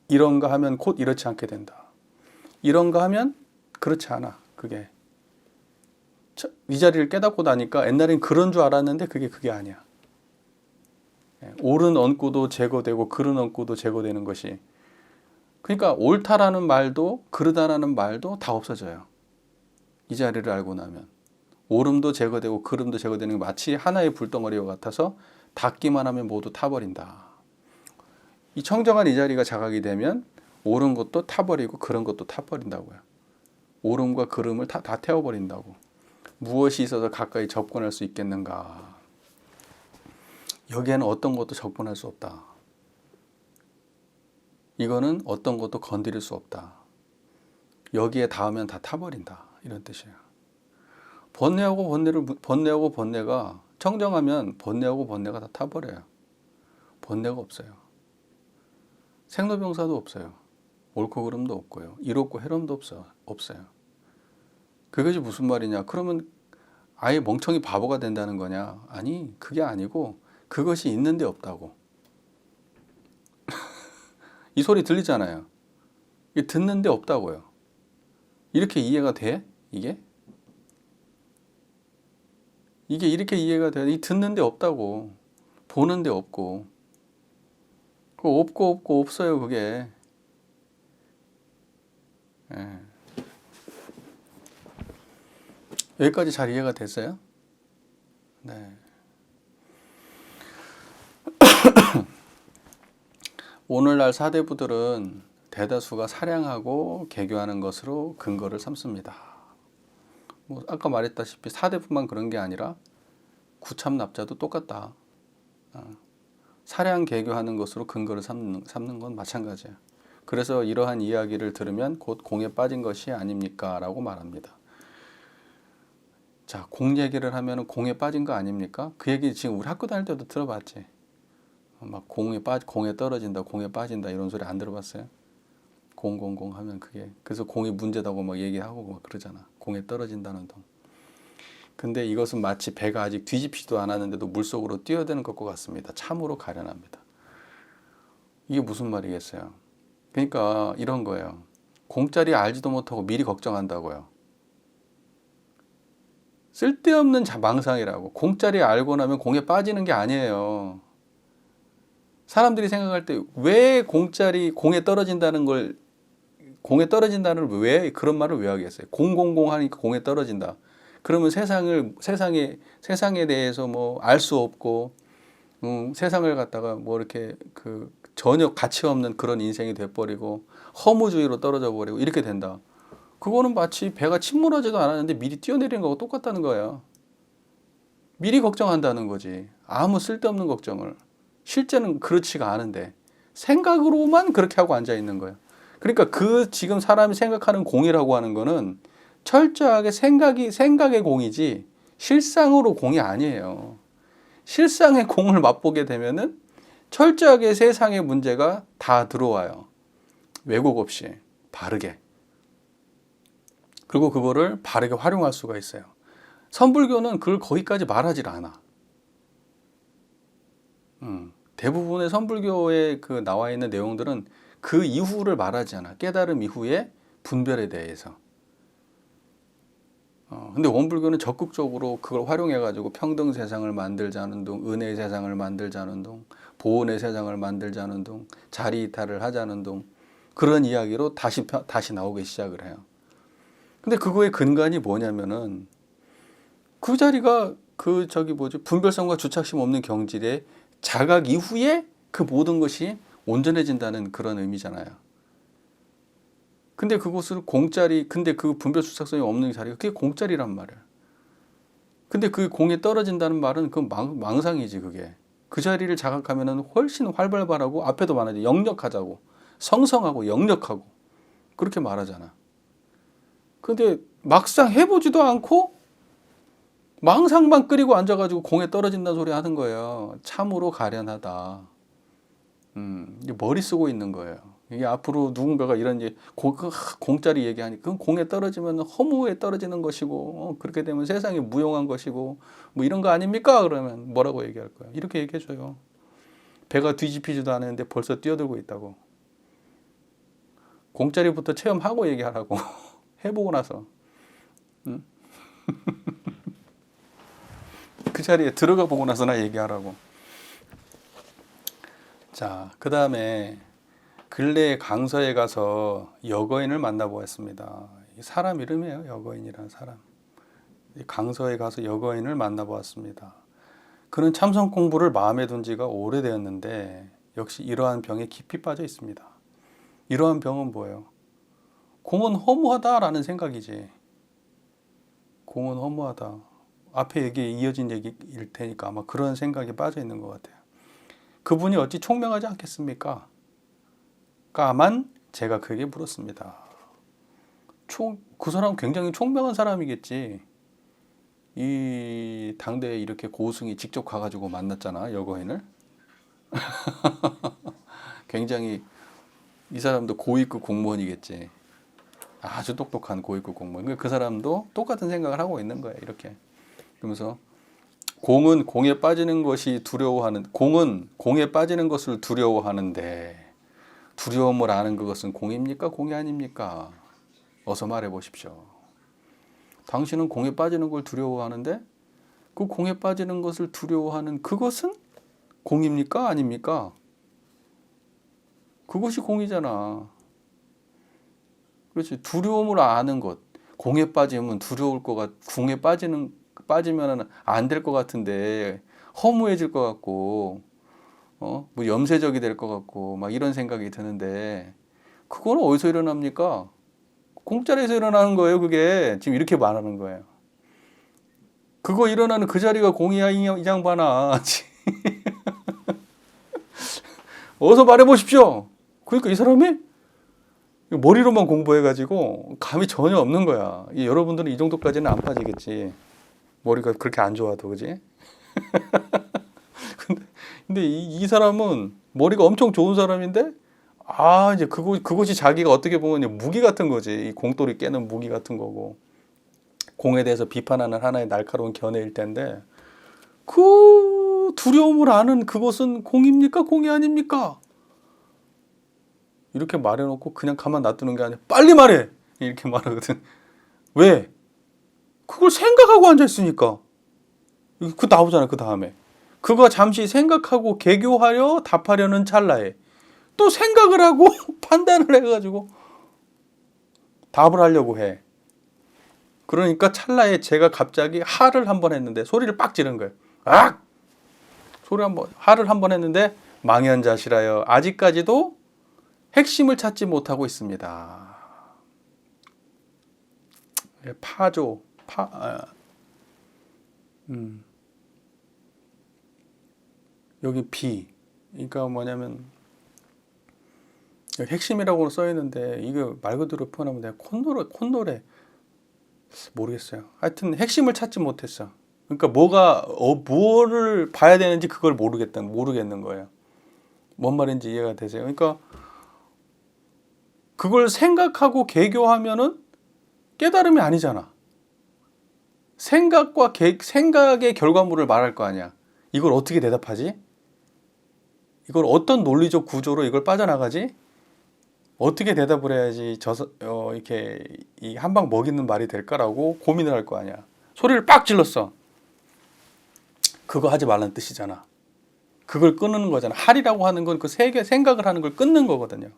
이런가 하면 곧 이렇지 않게 된다. 이런가 하면 그렇지 않아. 그게 이 자리를 깨닫고 나니까 옛날엔 그런 줄 알았는데 그게 아니야. 옳은 언구도 제거되고 그른 언구도 제거되는 것이, 그러니까 옳다라는 말도 그르다라는 말도 다 없어져요. 이 자리를 알고 나면 옳음도 제거되고 그름도 제거되는 게 마치 하나의 불덩어리와 같아서 닿기만 하면 모두 타버린다. 이 청정한 이 자리가 자각이 되면 옳은 것도 타버리고 그른 것도 타버린다고요. 옳음과 그름을 다 태워버린다고. 무엇이 있어서 가까이 접근할 수 있겠는가? 여기에는 어떤 것도 접근할 수 없다. 이거는 어떤 것도 건드릴 수 없다. 여기에 닿으면 다 타버린다. 이런 뜻이에요. 번뇌하고 번뇌가 청정하면 번뇌하고 번뇌가 다 타버려요. 번뇌가 없어요. 생로병사도 없어요. 옳고 그름도 없고요. 이롭고 해롬도 없어요. 그것이 무슨 말이냐? 그러면 아예 멍청이 바보가 된다는 거냐? 아니, 그게 아니고 그것이 있는데 없다고. 이 소리 들리잖아요. 이게 듣는데 없다고요. 이렇게 이해가 돼? 이게 이렇게 이해가 돼? 이 듣는데 없다고. 보는데 없고. 그 없고 없어요, 그게. 예. 여기까지 잘 이해가 됐어요? 네. 오늘날 사대부들은 대다수가 사량하고 개교하는 것으로 근거를 삼습니다. 뭐 아까 말했다시피 사대부만 그런 게 아니라 구참납자도 똑같다. 사량 개교하는 것으로 근거를 삼는 건 마찬가지예요. 그래서 이러한 이야기를 들으면 곧 공에 빠진 것이 아닙니까? 라고 말합니다. 자, 공 얘기를 하면 공에 빠진 거 아닙니까? 그 얘기 지금 우리 학교 다닐 때도 들어봤지. 막 공에 떨어진다, 공에 빠진다 이런 소리 안 들어봤어요? 공 하면 그게, 그래서 공이 문제다고 막 얘기하고 막 그러잖아. 공에 떨어진다는 동. 근데 이것은 마치 배가 아직 뒤집히지도 않았는데도 물속으로 뛰어드는 것과 같습니다. 참으로 가련합니다. 이게 무슨 말이겠어요? 그러니까 이런 거예요. 공짜리 알지도 못하고 미리 걱정한다고요. 쓸데없는 망상이라고. 공짜리 알고 나면 공에 빠지는 게 아니에요. 사람들이 생각할 때 왜 공에 떨어진다는 걸 왜 그런 말을 왜 하겠어요? 공공공 하니까 공에 떨어진다. 그러면 세상에 대해서 뭐 알 수 없고, 세상을 갖다가 뭐 이렇게 전혀 가치 없는 그런 인생이 돼버리고 허무주의로 떨어져 버리고 이렇게 된다. 그거는 마치 배가 침몰하지도 않았는데 미리 뛰어내리는 거하고 똑같다는 거예요. 미리 걱정한다는 거지. 아무 쓸데없는 걱정을. 실제는 그렇지가 않은데 생각으로만 그렇게 하고 앉아 있는 거예요. 그러니까 지금 사람이 생각하는 공이라고 하는 거는 철저하게 생각의 공이지 실상으로 공이 아니에요. 실상의 공을 맛보게 되면은 철저하게 세상의 문제가 다 들어와요. 왜곡 없이 바르게. 그리고 그거를 바르게 활용할 수가 있어요. 선불교는 그걸 거기까지 말하질 않아. 대부분의 선불교에 그 나와 있는 내용들은 그 이후를 말하지 않아. 깨달음 이후의 분별에 대해서. 근데 원불교는 적극적으로 그걸 활용해가지고 평등 세상을 만들자는 둥, 은혜의 세상을 만들자는 둥, 보온의 세상을 만들자는 둥, 자리 이탈을 하자는 둥, 그런 이야기로 다시 나오기 시작을 해요. 근데 그거의 근간이 뭐냐면은 그 자리가 분별성과 주착심 없는 경질의 자각 이후에 그 모든 것이 온전해진다는 그런 의미잖아요. 근데 그곳을 근데 그 분별 주착성이 없는 자리가 그게 공짜리란 말이야. 근데 그 공에 떨어진다는 말은 그 망상이지 그게. 그 자리를 자각하면은 훨씬 활발하고 앞에도 말하지 역력하자고 성성하고 역력하고 그렇게 말하잖아. 근데 막상 해보지도 않고 망상만 끓이고 앉아가지고 공에 떨어진다는 소리 하는 거예요. 참으로 가련하다. 이게 머리 쓰고 있는 거예요. 이게 앞으로 누군가가 이런 공짜리 얘기하니까 그건 공에 떨어지면 허무에 떨어지는 것이고 그렇게 되면 세상이 무용한 것이고 뭐 이런 거 아닙니까? 그러면 뭐라고 얘기할 거야? 이렇게 얘기해줘요. 배가 뒤집히지도 않았는데 벌써 뛰어들고 있다고. 공짜리부터 체험하고 얘기하라고. 해보고 나서. 응? 그 자리에 들어가 보고 나서나 얘기하라고. 자, 그 다음에 근래에 강서에 가서 여거인을 만나보았습니다. 사람 이름이에요. 여거인이라는 사람. 강서에 가서 여거인을 만나보았습니다. 그는 참선 공부를 마음에 둔 지가 오래되었는데 역시 이러한 병에 깊이 빠져 있습니다. 이러한 병은 뭐예요? 공은 허무하다라는 생각이지. 공은 허무하다. 앞에 얘기에 이어진 얘기일 테니까 아마 그런 생각에 빠져 있는 것 같아요. 그분이 어찌 총명하지 않겠습니까? 까만 제가 그에게 물었습니다. 그 사람은 굉장히 총명한 사람이겠지. 이 당대에 이렇게 고승이 직접 가가지고 만났잖아, 여거인을. 굉장히 이 사람도 고위급 공무원이겠지. 아주 똑똑한 고위급 공무원. 그 사람도 똑같은 생각을 하고 있는 거야, 이렇게. 그러면서 공은 공에 빠지는 것을 두려워하는데 두려움을 아는 그것은 공입니까? 공이 아닙니까? 어서 말해 보십시오. 당신은 공에 빠지는 걸 두려워하는데 그 공에 빠지는 것을 두려워하는 그것은 공입니까? 아닙니까? 그것이 공이잖아. 그렇지. 두려움을 아는 것. 공에 빠지면 두려울 것 공에 빠지면 안 될 것 같은데 허무해질 것 같고 뭐 염세적이 될 것 같고 막 이런 생각이 드는데 그거는 어디서 일어납니까? 공짜리에서 일어나는 거예요. 그게 지금 이렇게 말하는 거예요. 그거 일어나는 그 자리가 공이야 이 양반아. 어서 말해 보십시오. 그러니까 이 사람이 머리로만 공부해가지고 감이 전혀 없는 거야. 여러분들은 이 정도까지는 안 빠지겠지. 머리가 그렇게 안 좋아도, 그지? 근데 이 사람은 머리가 엄청 좋은 사람인데, 이제 그것이 자기가 어떻게 보면 무기 같은 거지. 이 공돌이 깨는 무기 같은 거고. 공에 대해서 비판하는 하나의 날카로운 견해일 텐데, 그 두려움을 아는 그것은 공입니까? 공이 아닙니까? 이렇게 말해놓고 그냥 가만 놔두는 게 아니라 빨리 말해! 이렇게 말하거든. 왜? 그걸 생각하고 앉아있으니까. 그 나오잖아, 그 다음에. 그거 잠시 생각하고 개교하려 답하려는 찰나에 또 생각을 하고 판단을 해가지고 답을 하려고 해. 그러니까 찰나에 제가 갑자기 하를 한번 했는데 소리를 빡 지른 거예요. 악! 하를 한번 했는데 망연자실하여 아직까지도 핵심을 찾지 못하고 있습니다. 여기 비. 그러니까 뭐냐면 핵심이라고 써 있는데 이거 말 그대로 표현하면 내가 콧노래 모르겠어요. 하여튼 핵심을 찾지 못했어. 그러니까 뭐를 봐야 되는지 그걸 모르겠는 거예요. 뭔 말인지 이해가 되세요? 그러니까 그걸 생각하고 개교하면은 깨달음이 아니잖아. 생각의 결과물을 말할 거 아니야. 이걸 어떻게 대답하지? 이걸 어떤 논리적 구조로 이걸 빠져나가지? 어떻게 대답을 해야지 이렇게 이 한 방 먹이는 말이 될까라고 고민을 할 거 아니야. 소리를 빡 질렀어. 그거 하지 말라는 뜻이잖아. 그걸 끊는 거잖아. 할이라고 하는 건 그 생각을 하는 걸 끊는 거거든요.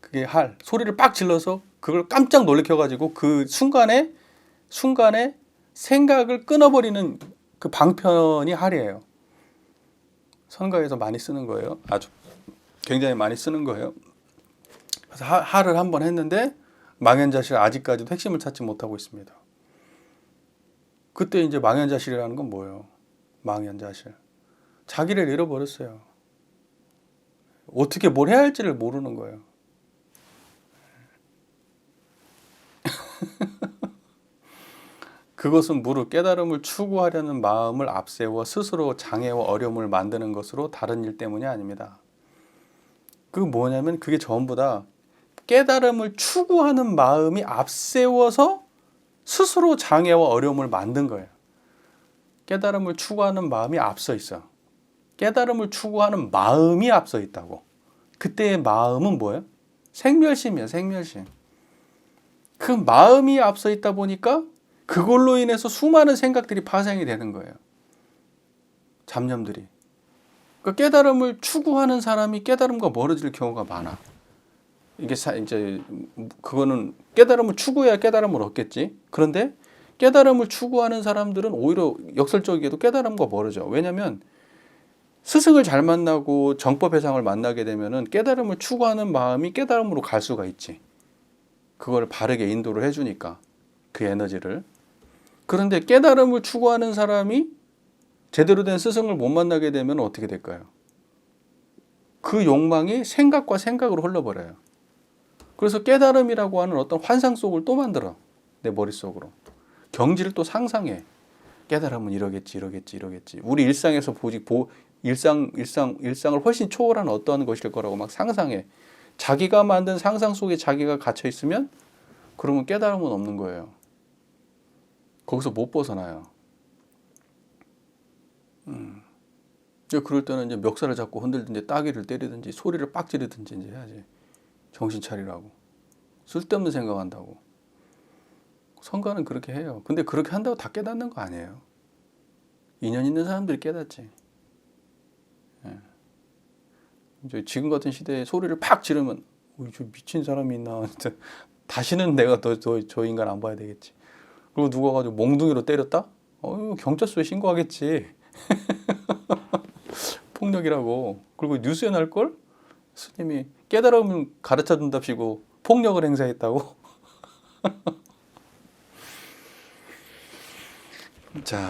그게 할. 소리를 빡 질러서 그걸 깜짝 놀래켜가지고 그 순간에 생각을 끊어버리는 그 방편이 할이에요. 선가에서 많이 쓰는 거예요. 아주 굉장히 많이 쓰는 거예요. 그래서 할을 한번 했는데 망연자실 아직까지도 핵심을 찾지 못하고 있습니다. 그때 이제 망연자실이라는 건 뭐예요? 망연자실. 자기를 잃어버렸어요. 어떻게 뭘 해야 할지를 모르는 거예요. 그것은 무릇 깨달음을 추구하려는 마음을 앞세워 스스로 장애와 어려움을 만드는 것으로 다른 일 때문이 아닙니다. 그 뭐냐면 그게 전부 다 깨달음을 추구하는 마음이 앞세워서 스스로 장애와 어려움을 만든 거예요. 깨달음을 추구하는 마음이 앞서 있어. 깨달음을 추구하는 마음이 앞서 있다고. 그때의 마음은 뭐예요? 생멸심이에요. 생멸심. 그 마음이 앞서 있다 보니까 그걸로 인해서 수많은 생각들이 파생이 되는 거예요. 잡념들이. 그러니까 깨달음을 추구하는 사람이 깨달음과 멀어질 경우가 많아. 이게 이제 그거는 깨달음을 추구해야 깨달음을 얻겠지. 그런데 깨달음을 추구하는 사람들은 오히려 역설적이게도 깨달음과 멀어져. 왜냐하면 스승을 잘 만나고 정법회상을 만나게 되면은 깨달음을 추구하는 마음이 깨달음으로 갈 수가 있지. 그걸 바르게 인도를 해주니까 그 에너지를. 그런데 깨달음을 추구하는 사람이 제대로 된 스승을 못 만나게 되면 어떻게 될까요? 그 욕망이 생각과 생각으로 흘러버려요. 그래서 깨달음이라고 하는 어떤 환상 속을 또 만들어. 내 머릿속으로. 경지를 또 상상해. 깨달음은 이러겠지. 우리 일상에서 일상을 훨씬 초월한 어떠한 것일 거라고 막 상상해. 자기가 만든 상상 속에 자기가 갇혀 있으면 그러면 깨달음은 없는 거예요. 거기서 못 벗어나요. 그럴 때는 이제 멱살을 잡고 흔들든지 따귀를 때리든지 소리를 빡 지르든지 이제 해야지. 정신 차리라고. 쓸데없는 생각한다고. 성가는 그렇게 해요. 근데 그렇게 한다고 다 깨닫는 거 아니에요. 인연 있는 사람들이 깨닫지. 예. 이제 지금 같은 시대에 소리를 팍 지르면 저 미친 사람이 있나. 다시는 내가 저 인간 안 봐야 되겠지. 그리고 누가 가지고 몽둥이로 때렸다? 경찰서에 신고하겠지. 폭력이라고. 그리고 뉴스에 날걸? 스님이 깨달음을 가르쳐 준답시고 폭력을 행사했다고? 자,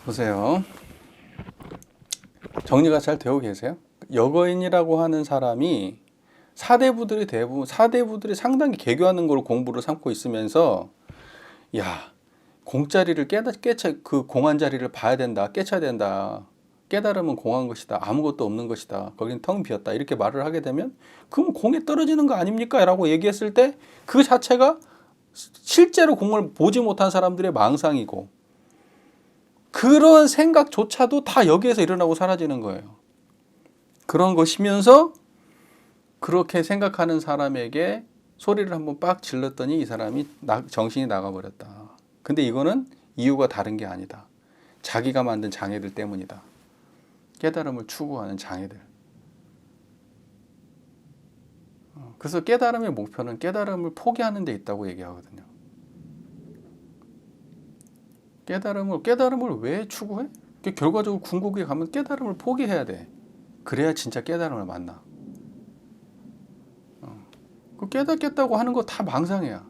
보세요. 정리가 잘 되고 계세요? 여거인이라고 하는 사람이 사대부들이 상당히 개교하는 걸 공부를 삼고 있으면서 야, 공자리를 그 공한 자리를 봐야 된다. 깨쳐야 된다. 깨달음은 공한 것이다. 아무것도 없는 것이다. 거긴 텅 비었다. 이렇게 말을 하게 되면 그럼 공에 떨어지는 거 아닙니까? 라고 얘기했을 때 그 자체가 실제로 공을 보지 못한 사람들의 망상이고 그런 생각조차도 다 여기에서 일어나고 사라지는 거예요. 그런 것이면서 그렇게 생각하는 사람에게 소리를 한번 빡 질렀더니 이 사람이 정신이 나가버렸다. 근데 이거는 이유가 다른 게 아니다. 자기가 만든 장애들 때문이다. 깨달음을 추구하는 장애들. 그래서 깨달음의 목표는 깨달음을 포기하는 데 있다고 얘기하거든요. 깨달음을 왜 추구해? 결과적으로 궁극에 가면 깨달음을 포기해야 돼. 그래야 진짜 깨달음을 만나. 그 깨닫겠다고 하는 거 다 망상이야.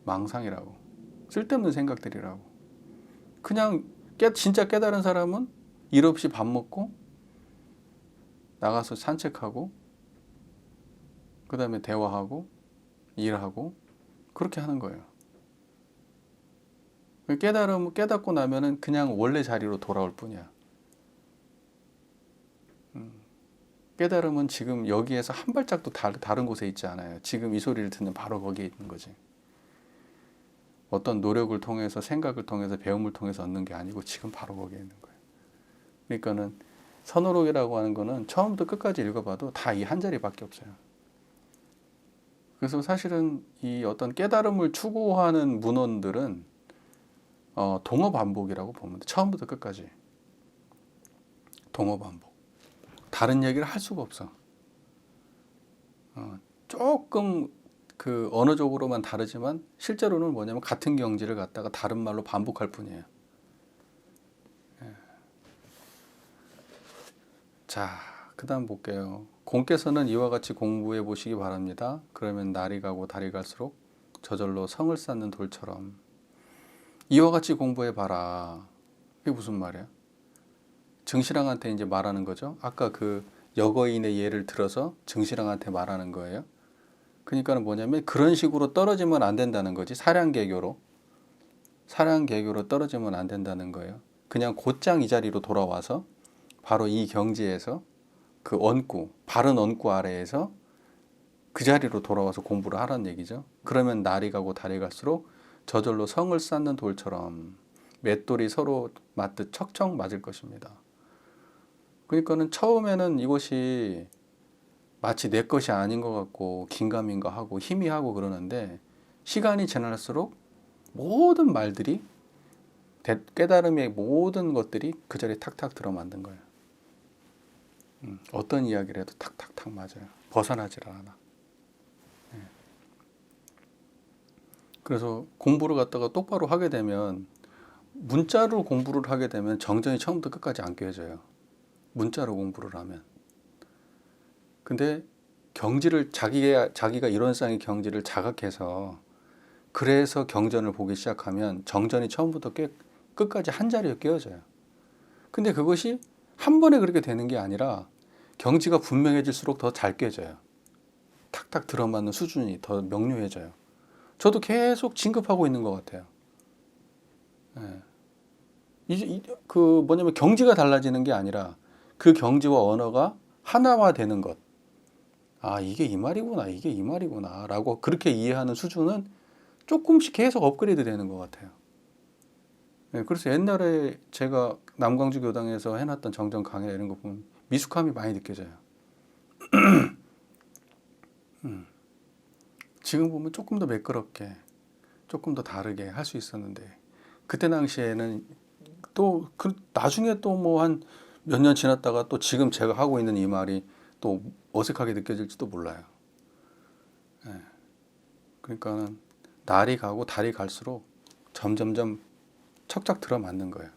망상이라고. 쓸데없는 생각들이라고. 그냥 진짜 깨달은 사람은 일 없이 밥 먹고 나가서 산책하고 그 다음에 대화하고 일하고 그렇게 하는 거예요. 깨닫고 나면은 그냥 원래 자리로 돌아올 뿐이야. 깨달음은 지금 여기에서 한 발짝도 다른 곳에 있지 않아요. 지금 이 소리를 듣는 바로 거기에 있는 거지. 어떤 노력을 통해서 생각을 통해서 배움을 통해서 얻는 게 아니고 지금 바로 거기에 있는 거예요. 그러니까는 선호록이라고 하는 거는 처음부터 끝까지 읽어봐도 다 이 한 자리밖에 없어요. 그래서 사실은 이 어떤 깨달음을 추구하는 문헌들은 동어 반복이라고 보면 돼. 처음부터 끝까지 동어 반복. 다른 얘기를 할 수가 없어. 조금 그 언어적으로만 다르지만 실제로는 뭐냐면 같은 경지를 갖다가 다른 말로 반복할 뿐이에요. 자, 그 다음 볼게요. 공께서는 이와 같이 공부해 보시기 바랍니다. 그러면 날이 가고 달이 갈수록 저절로 성을 쌓는 돌처럼. 이와 같이 공부해 봐라. 이게 무슨 말이야? 증시랑한테 이제 말하는 거죠. 아까 그 여거인의 예를 들어서 증시랑한테 말하는 거예요. 그러니까는 뭐냐면 그런 식으로 떨어지면 안 된다는 거지. 사량개교로 떨어지면 안 된다는 거예요. 그냥 곧장 이 자리로 돌아와서 바로 이 경지에서 그 언구, 바른 언구 아래에서 그 자리로 돌아와서 공부를 하라는 얘기죠. 그러면 날이 가고 달이 갈수록 저절로 성을 쌓는 돌처럼 맷돌이 서로 맞듯 척척 맞을 것입니다. 그러니까는 처음에는 이것이 마치 내 것이 아닌 것 같고 긴가민가 하고 희미하고 그러는데 시간이 지날수록 모든 말들이 깨달음의 모든 것들이 그 자리에 탁탁 들어맞는 거예요. 어떤 이야기를 해도 탁탁탁 맞아요. 벗어나질 않아. 그래서 공부를 갖다가 똑바로 하게 되면 문자로 공부를 하게 되면 정전이 처음부터 끝까지 안 깨져요. 문자로 공부를 하면. 근데 경지를 자기가 이론상의 경지를 자각해서 그래서 경전을 보기 시작하면 정전이 처음부터 끝까지 한 자리에 깨어져요. 근데 그것이 한 번에 그렇게 되는 게 아니라 경지가 분명해질수록 더 잘 깨져요. 탁탁 들어맞는 수준이 더 명료해져요. 저도 계속 진급하고 있는 것 같아요. 그 뭐냐면 경지가 달라지는 게 아니라 그 경지와 언어가 하나화되는 것. 아, 이게 이 말이구나, 이게 이 말이구나 라고 그렇게 이해하는 수준은 조금씩 계속 업그레이드 되는 것 같아요. 그래서 옛날에 제가 남광주 교당에서 해놨던 정정 강의 이런 거 보면 미숙함이 많이 느껴져요. 지금 보면 조금 더 매끄럽게, 조금 더 다르게 할 수 있었는데 그때 당시에는 또 나중에 또 뭐 한 몇 년 지났다가 또 지금 제가 하고 있는 이 말이 또 어색하게 느껴질지도 몰라요. 그러니까는 날이 가고 달이 갈수록 점점점 척척 들어맞는 거예요.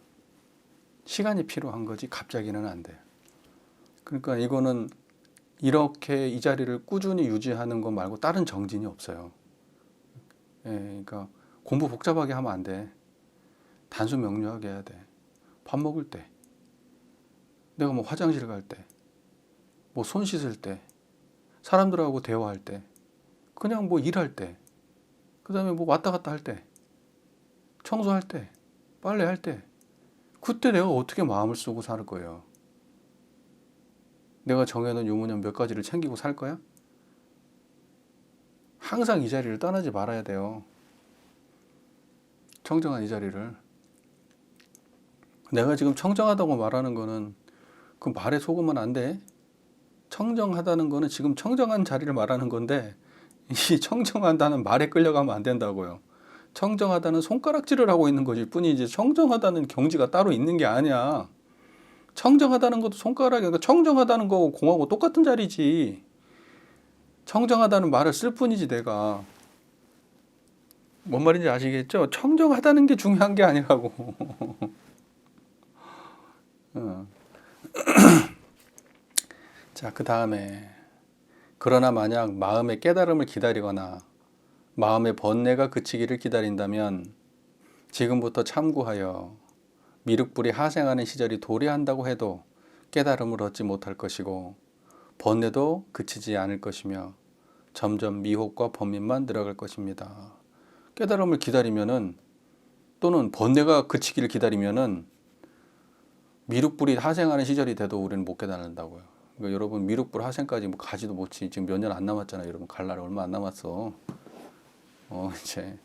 시간이 필요한 거지 갑자기는 안 돼요. 그러니까 이거는 이렇게 이 자리를 꾸준히 유지하는 것 말고 다른 정진이 없어요. 그러니까 공부 복잡하게 하면 안 돼. 단순 명료하게 해야 돼. 밥 먹을 때, 내가 뭐 화장실 갈 때, 뭐 손 씻을 때, 사람들하고 대화할 때, 그냥 뭐 일할 때, 그 다음에 뭐 왔다 갔다 할 때, 청소할 때, 빨래할 때, 그때 내가 어떻게 마음을 쓰고 살 거예요? 내가 정해놓은 유무년 몇 가지를 챙기고 살 거야? 항상 이 자리를 떠나지 말아야 돼요. 청정한 이 자리를. 내가 지금 청정하다고 말하는 거는 그 말에 속으면 안 돼. 청정하다는 거는 지금 청정한 자리를 말하는 건데 이 청정하다는 말에 끌려가면 안 된다고요. 청정하다는 손가락질을 하고 있는 것일 뿐이지 청정하다는 경지가 따로 있는 게 아니야. 청정하다는 것도 손가락이니까 청정하다는 거고 공하고 똑같은 자리지. 청정하다는 말을 쓸 뿐이지 내가. 뭔 말인지 아시겠죠? 청정하다는 게 중요한 게 아니라고. 자, 그 다음에 그러나 만약 마음의 깨달음을 기다리거나 마음의 번뇌가 그치기를 기다린다면 지금부터 참고하여 미륵불이 하생하는 시절이 도래한다고 해도 깨달음을 얻지 못할 것이고 번뇌도 그치지 않을 것이며 점점 미혹과 범민만 늘어갈 것입니다. 깨달음을 기다리면은 또는 번뇌가 그치기를 기다리면은 미륵불이 하생하는 시절이 돼도 우리는 못 깨닫는다고요. 그러니까 여러분 미륵불 하생까지 뭐 가지도 못지 지금 몇 년 안 남았잖아요. 여러분 갈 날이 얼마 안 남았어. 이제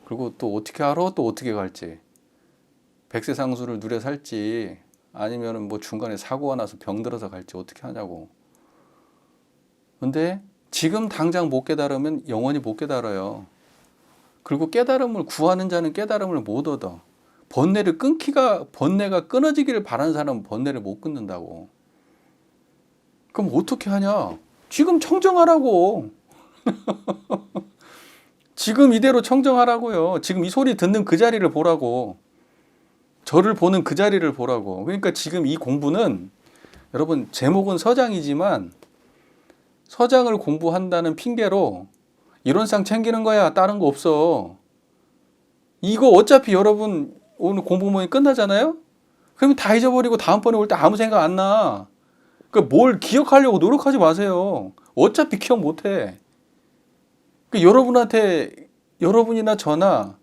그리고 또 어떻게 알아? 또 어떻게 갈지. 백세상수를 누려 살지 아니면은 뭐 중간에 사고가 나서 병들어서 갈지 어떻게 하냐고. 근데 지금 당장 못 깨달으면 영원히 못 깨달아요. 그리고 깨달음을 구하는 자는 깨달음을 못 얻어. 번뇌가 끊어지기를 바라는 사람은 번뇌를 못 끊는다고. 그럼 어떻게 하냐? 지금 청정하라고. 지금 이대로 청정하라고요. 지금 이 소리 듣는 그 자리를 보라고. 저를 보는 그 자리를 보라고. 그러니까 지금 이 공부는 여러분 제목은 서장이지만 서장을 공부한다는 핑계로 이론상 챙기는 거야. 다른 거 없어. 이거 어차피 여러분 오늘 공부 모임 끝나잖아요? 그러면 다 잊어버리고 다음번에 올 때 아무 생각 안 나. 그러니까 뭘 기억하려고 노력하지 마세요. 어차피 기억 못 해. 그러니까 여러분이나 저나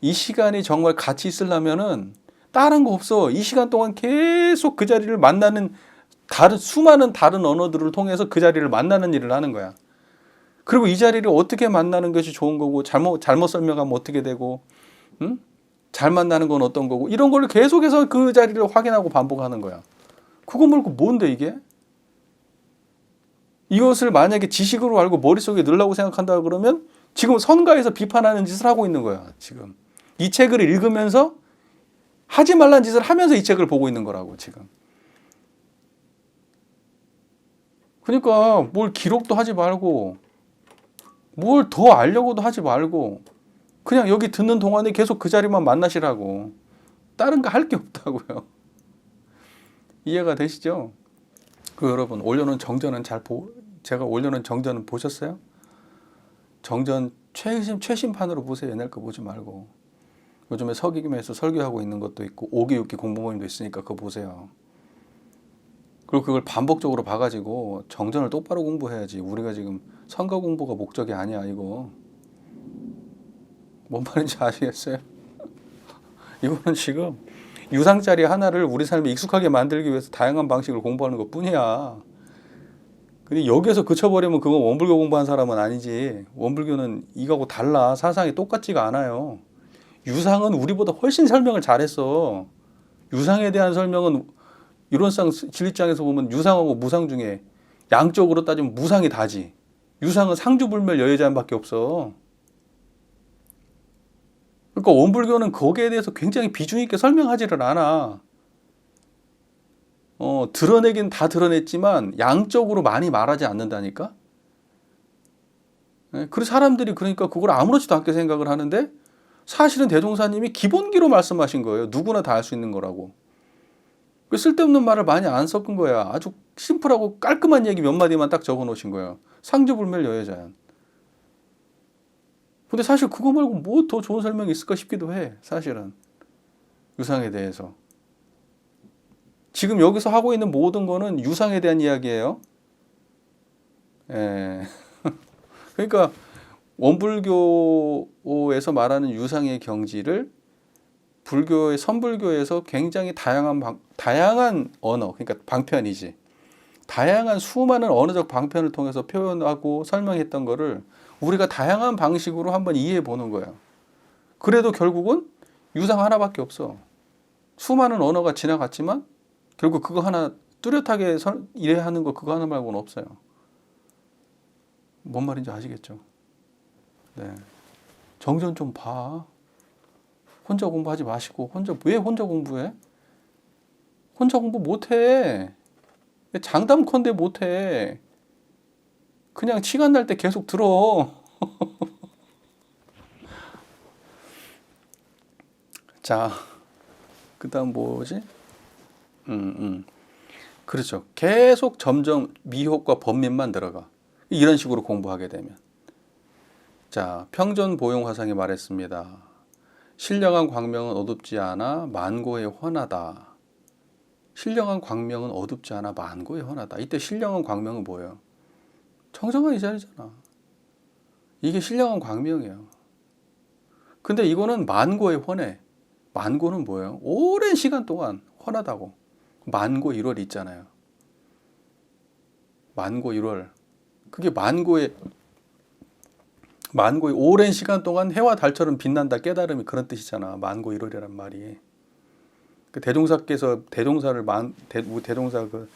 이 시간이 정말 같이 있으려면은 다른 거 없어. 이 시간 동안 계속 그 자리를 만나는 수많은 다른 언어들을 통해서 그 자리를 만나는 일을 하는 거야. 그리고 이 자리를 어떻게 만나는 것이 좋은 거고 잘못 설명하면 어떻게 되고 응? 잘 만나는 건 어떤 거고 이런 걸 계속해서 그 자리를 확인하고 반복하는 거야. 그거 말고 뭔데 이게? 이것을 만약에 지식으로 알고 머릿속에 넣으려고 생각한다 그러면 지금 선가에서 비판하는 짓을 하고 있는 거야. 지금 이 책을 읽으면서 하지 말라는 짓을 하면서 이 책을 보고 있는 거라고 지금. 그러니까 뭘 기록도 하지 말고 뭘 더 알려고도 하지 말고 그냥 여기 듣는 동안에 계속 그 자리만 만나시라고. 다른 거 할 게 없다고요. 이해가 되시죠? 그 여러분 올려놓은 정전은 제가 올려놓은 정전은 보셨어요? 정전 최신판으로 보세요. 옛날 거 보지 말고. 요즘에 서기금에서 설교하고 있는 것도 있고 5기 6기 공부 모임도 있으니까 그거 보세요. 그리고 그걸 반복적으로 봐가지고 정전을 똑바로 공부해야지. 우리가 지금 선거 공부가 목적이 아니야 이거. 뭔 말인지 아시겠어요? 이거는 지금 유상자리 하나를 우리 삶에 익숙하게 만들기 위해서 다양한 방식을 공부하는 것 뿐이야. 근데 여기에서 그쳐버리면 그건 원불교 공부한 사람은 아니지. 원불교는 이거하고 달라. 사상이 똑같지가 않아요. 유상은 우리보다 훨씬 설명을 잘했어. 유상에 대한 설명은 이론상 진리장에서 보면 유상하고 무상 중에 양적으로 따지면 무상이 다지. 유상은 상주불멸 여여자연밖에 없어. 그러니까 원불교는 거기에 대해서 굉장히 비중 있게 설명하지를 않아. 드러내긴 다 드러냈지만 양적으로 많이 말하지 않는다니까. 그래서 사람들이 그러니까 그걸 아무렇지도 않게 생각을 하는데 사실은 대종사님이 기본기로 말씀하신 거예요. 누구나 다 할 수 있는 거라고. 쓸데없는 말을 많이 안 섞은 거야. 아주 심플하고 깔끔한 얘기 몇 마디만 딱 적어 놓으신 거예요. 상주불멸 여여자연. 근데 사실 그거 말고 뭐 더 좋은 설명이 있을까 싶기도 해. 사실은 유상에 대해서. 지금 여기서 하고 있는 모든 거는 유상에 대한 이야기예요. 예. 그러니까 원불교에서 말하는 유상의 경지를 불교의 선불교에서 굉장히 다양한 언어, 그러니까 방편이지. 다양한 수많은 언어적 방편을 통해서 표현하고 설명했던 거를 우리가 다양한 방식으로 한번 이해해 보는 거예요. 그래도 결국은 유상 하나밖에 없어. 수많은 언어가 지나갔지만 결국 그거 하나 뚜렷하게 이해하는 거 그거 하나 말고는 없어요. 뭔 말인지 아시겠죠? 네. 정전 좀 봐. 혼자 공부하지 마시고 왜 혼자 공부해? 혼자 공부 못해. 장담컨대 못해. 그냥 시간 날 때 계속 들어. 자, 그 다음 뭐지? 그렇죠. 계속 점점 미혹과 번민만 들어가. 이런 식으로 공부하게 되면. 자, 평전보용화상이 말했습니다. 신령한 광명은 어둡지 않아 만고의 헌하다. 신령한 광명은 어둡지 않아 만고의 헌하다. 이때 신령한 광명은 뭐예요? 청정한 이 자리잖아. 이게 신령한 광명이에요. 근데 이거는 만고의 헌해. 만고는 뭐예요? 오랜 시간 동안 헌하다고. 만고 1월 있잖아요. 만고 1월. 그게 만고의 만고의 오랜 시간 동안 해와 달처럼 빛난다 깨달음이 그런 뜻이잖아. 만고일월이란 말이. 그 대종사께서 대종사를 대종사 그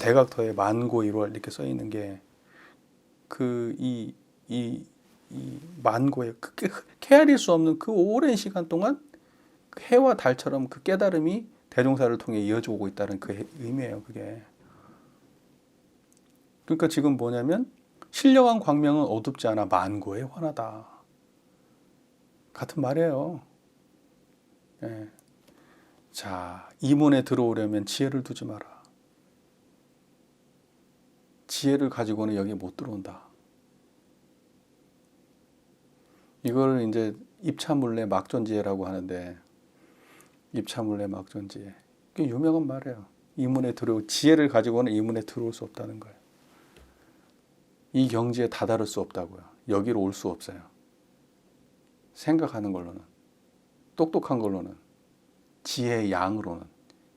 대각터에 만고일월 이렇게 써 있는 게 그 이 만고의 그 헤아릴 수 없는 그 오랜 시간 동안 그 해와 달처럼 그 깨달음이 대종사를 통해 이어져 오고 있다는 그 의미예요. 그게. 그러니까 지금 뭐냐면 신령한 광명은 어둡지 않아 만고에 환하다. 같은 말이에요. 예. 자, 이문에 들어오려면 지혜를 두지 마라. 지혜를 가지고는 여기에 못 들어온다. 이걸 이제 입차물례 막존지혜라고 하는데, 입차물례 막존지혜. 이게 유명한 말이에요. 이문에 지혜를 가지고는 이문에 들어올 수 없다는 거예요. 이 경지에 다다를 수 없다고요. 여기로 올 수 없어요. 생각하는 걸로는, 똑똑한 걸로는, 지혜의 양으로는,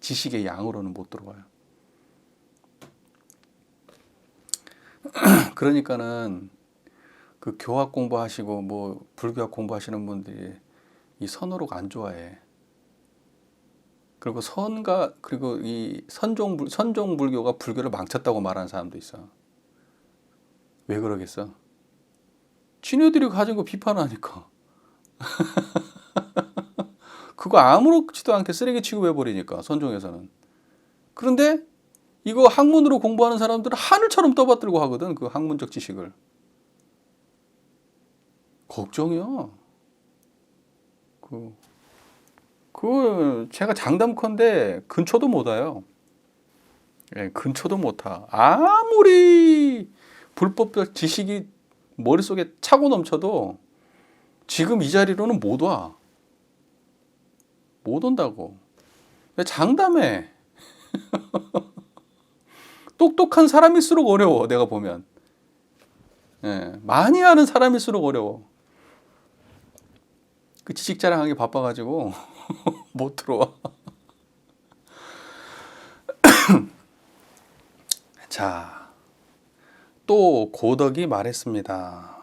지식의 양으로는 못 들어와요. 그러니까는 그 교학 공부하시고 뭐 불교학 공부하시는 분들이 이 선어록 안 좋아해. 그리고 그리고 이 선종 불교가 불교를 망쳤다고 말하는 사람도 있어. 왜 그러겠어? 지네들이 가진 거 비판하니까. 그거 아무렇지도 않게 쓰레기 취급해버리니까, 선종에서는. 그런데 이거 학문으로 공부하는 사람들은 하늘처럼 떠받들고 하거든, 그 학문적 지식을. 걱정이야. 제가 장담컨대 근처도 못 와요. 예, 근처도 못 와. 아무리 불법적 지식이 머릿속에 차고 넘쳐도 지금 이 자리로는 못 와. 못 온다고. 장담해. 똑똑한 사람일수록 어려워, 내가 보면. 예, 많이 아는 사람일수록 어려워. 그 지식 자랑하기 바빠가지고 못 들어와. 자, 또 고덕이 말했습니다.